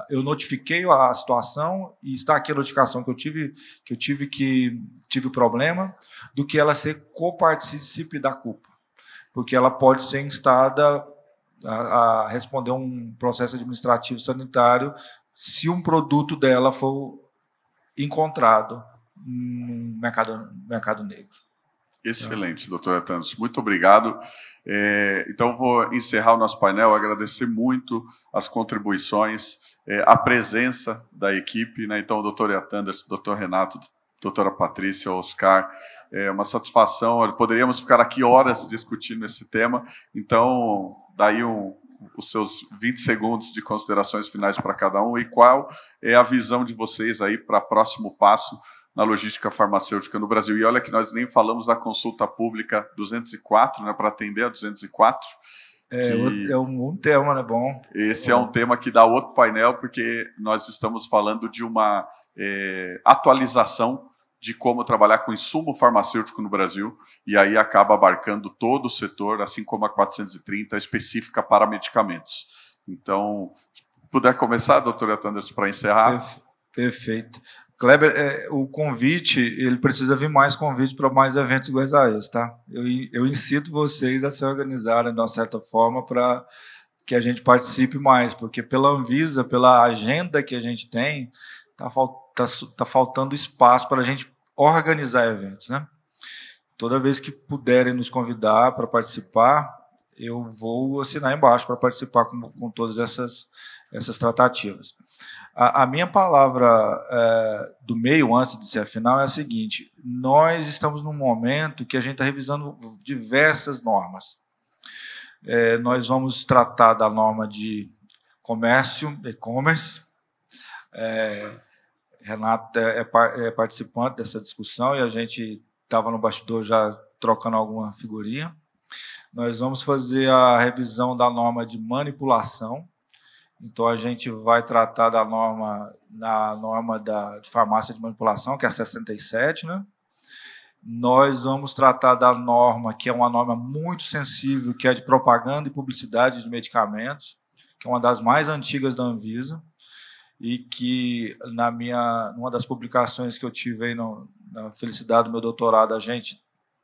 eu notifiquei a situação e está aqui a notificação que eu tive problema, do que ela ser copartícipe da culpa. Porque ela pode ser instada a responder um processo administrativo sanitário se um produto dela for encontrado no mercado negro. Excelente, doutor Atanos. Muito obrigado. Então, vou encerrar o nosso painel, agradecer muito as contribuições, a presença da equipe, né? Então, o doutor Atanos, doutor Renato, doutora Patrícia, Oscar, é uma satisfação. Poderíamos ficar aqui horas discutindo esse tema, então, daí os seus 20 segundos de considerações finais para cada um e qual é a visão de vocês aí para o próximo passo na logística farmacêutica no Brasil. E olha que nós nem falamos da consulta pública 204, né, para atender a 204. É um tema, né, bom. Esse é um tema que dá outro painel, porque nós estamos falando de uma atualização de como trabalhar com insumo farmacêutico no Brasil, e aí acaba abarcando todo o setor, assim como a 430, específica para medicamentos. Então, puder começar, doutora Anderson, para encerrar? Perfeito. Kleber, o convite, ele precisa vir mais convites para mais eventos iguais a esse, tá? Eu incito vocês a se organizarem de uma certa forma para que a gente participe mais, porque pela Anvisa, pela agenda que a gente tem, tá faltando espaço para a gente organizar eventos, né? Toda vez que puderem nos convidar para participar, eu vou assinar embaixo para participar com todas essas tratativas. A minha palavra do meio, antes de ser a final, é a seguinte: nós estamos num momento que a gente está revisando diversas normas. Nós vamos tratar da norma de comércio, e-commerce. Renato é participante dessa discussão e a gente estava no bastidor já trocando alguma figurinha. Nós vamos fazer a revisão da norma de manipulação. Então, a gente vai tratar da norma de farmácia de manipulação, que é a 67, né? Nós vamos tratar da norma, que é uma norma muito sensível, que é de propaganda e publicidade de medicamentos, que é uma das mais antigas da Anvisa, e que, numa das publicações que eu tive aí na felicidade do meu doutorado, a gente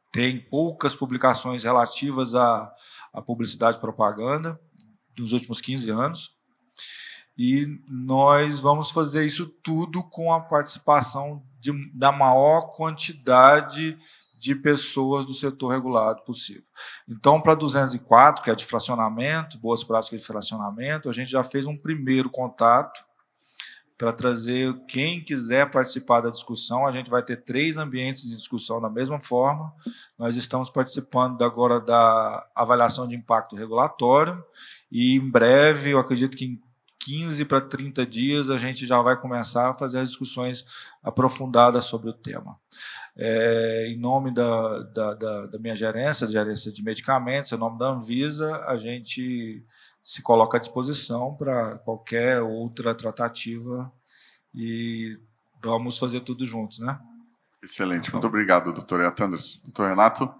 tem poucas publicações relativas à publicidade e propaganda dos últimos 15 anos. E nós vamos fazer isso tudo com a participação da maior quantidade de pessoas do setor regulado possível. Então, para 204, que é de fracionamento, boas práticas de fracionamento, a gente já fez um primeiro contato para trazer quem quiser participar da discussão. A gente vai ter 3 ambientes de discussão da mesma forma. Nós estamos participando agora da avaliação de impacto regulatório e, em breve, eu acredito que em 15 para 30 dias, a gente já vai começar a fazer as discussões aprofundadas sobre o tema. Em nome da minha gerência de medicamentos, em nome da Anvisa, a gente se coloca à disposição para qualquer outra tratativa e vamos fazer tudo juntos, né? Excelente. Muito obrigado, doutor Anderson. Doutor Renato?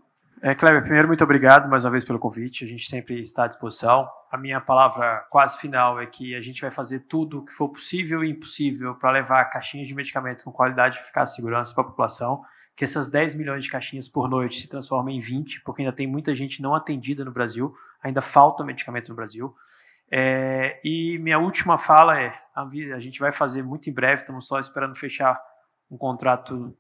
Kleber, primeiro, muito obrigado mais uma vez pelo convite. A gente sempre está à disposição. A minha palavra quase final é que a gente vai fazer tudo o que for possível e impossível para levar caixinhas de medicamento com qualidade, eficácia e segurança para a população, que essas 10 milhões de caixinhas por noite se transformem em 20, porque ainda tem muita gente não atendida no Brasil, ainda falta medicamento no Brasil. E minha última fala a gente vai fazer muito em breve, estamos só esperando fechar um contrato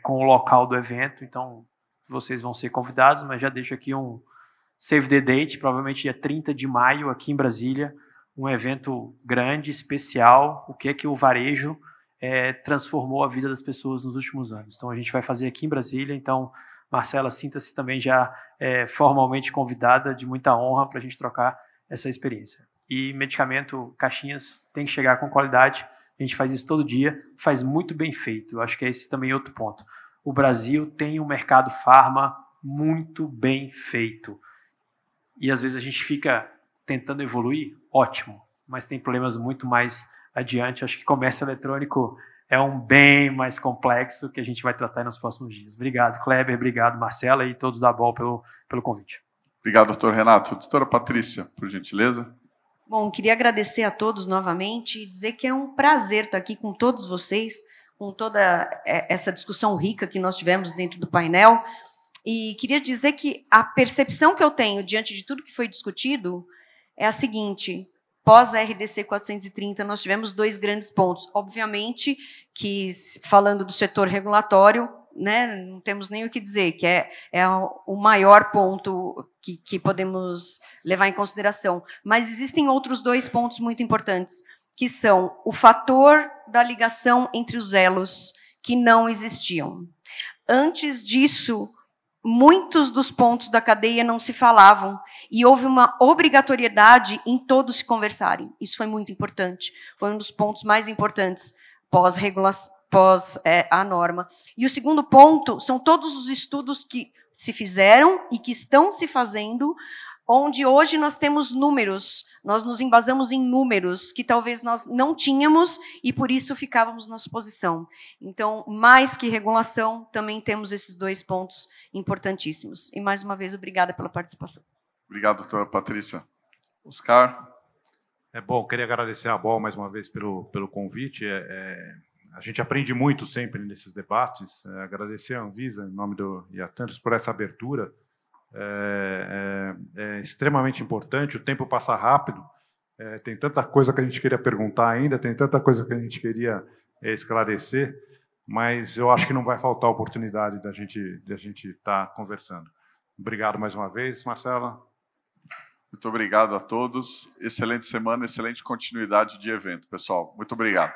com o local do evento, então vocês vão ser convidados, mas já deixo aqui um save the date, provavelmente dia 30 de maio, aqui em Brasília, um evento grande, especial, o que é que o varejo transformou a vida das pessoas nos últimos anos. Então, a gente vai fazer aqui em Brasília, então, Marcela, sinta-se também já formalmente convidada, de muita honra, para a gente trocar essa experiência. E medicamento, caixinhas, tem que chegar com qualidade, a gente faz isso todo dia, faz muito bem feito, eu acho que é esse também outro ponto. O Brasil tem um mercado farma muito bem feito. E às vezes a gente fica tentando evoluir, ótimo, mas tem problemas muito mais adiante. Acho que comércio eletrônico é um bem mais complexo que a gente vai tratar nos próximos dias. Obrigado, Kleber, obrigado, Marcela e todos da BOL pelo convite. Obrigado, doutor Renato. Doutora Patrícia, por gentileza. Bom, queria agradecer a todos novamente e dizer que é um prazer estar aqui com todos vocês, com toda essa discussão rica que nós tivemos dentro do painel. E queria dizer que a percepção que eu tenho diante de tudo que foi discutido é a seguinte: pós a RDC 430, nós tivemos 2 grandes pontos. Obviamente que, falando do setor regulatório, né, não temos nem o que dizer, que é o maior ponto que podemos levar em consideração. Mas existem outros 2 pontos muito importantes, que são o fator da ligação entre os elos que não existiam. Antes disso, muitos dos pontos da cadeia não se falavam e houve uma obrigatoriedade em todos se conversarem. Isso foi muito importante. Foi um dos pontos mais importantes pós a norma. E o segundo ponto são todos os estudos que se fizeram e que estão se fazendo, onde hoje nós temos números, nós nos embasamos em números que talvez nós não tínhamos e por isso ficávamos na suposição. Então, mais que regulação, também temos esses 2 pontos importantíssimos. E, mais uma vez, obrigada pela participação. Obrigado, doutora Patrícia. Oscar? Bom, queria agradecer a BOL mais uma vez pelo convite. A gente aprende muito sempre nesses debates. Agradecer a Anvisa, em nome do Iatantos, por essa abertura. É extremamente importante, o tempo passa rápido, tem tanta coisa que a gente queria perguntar ainda, tem tanta coisa que a gente queria esclarecer, mas eu acho que não vai faltar oportunidade de a gente estar conversando. Obrigado mais uma vez, Marcela. Muito obrigado a todos. Excelente semana, excelente continuidade de evento, pessoal. Muito obrigado.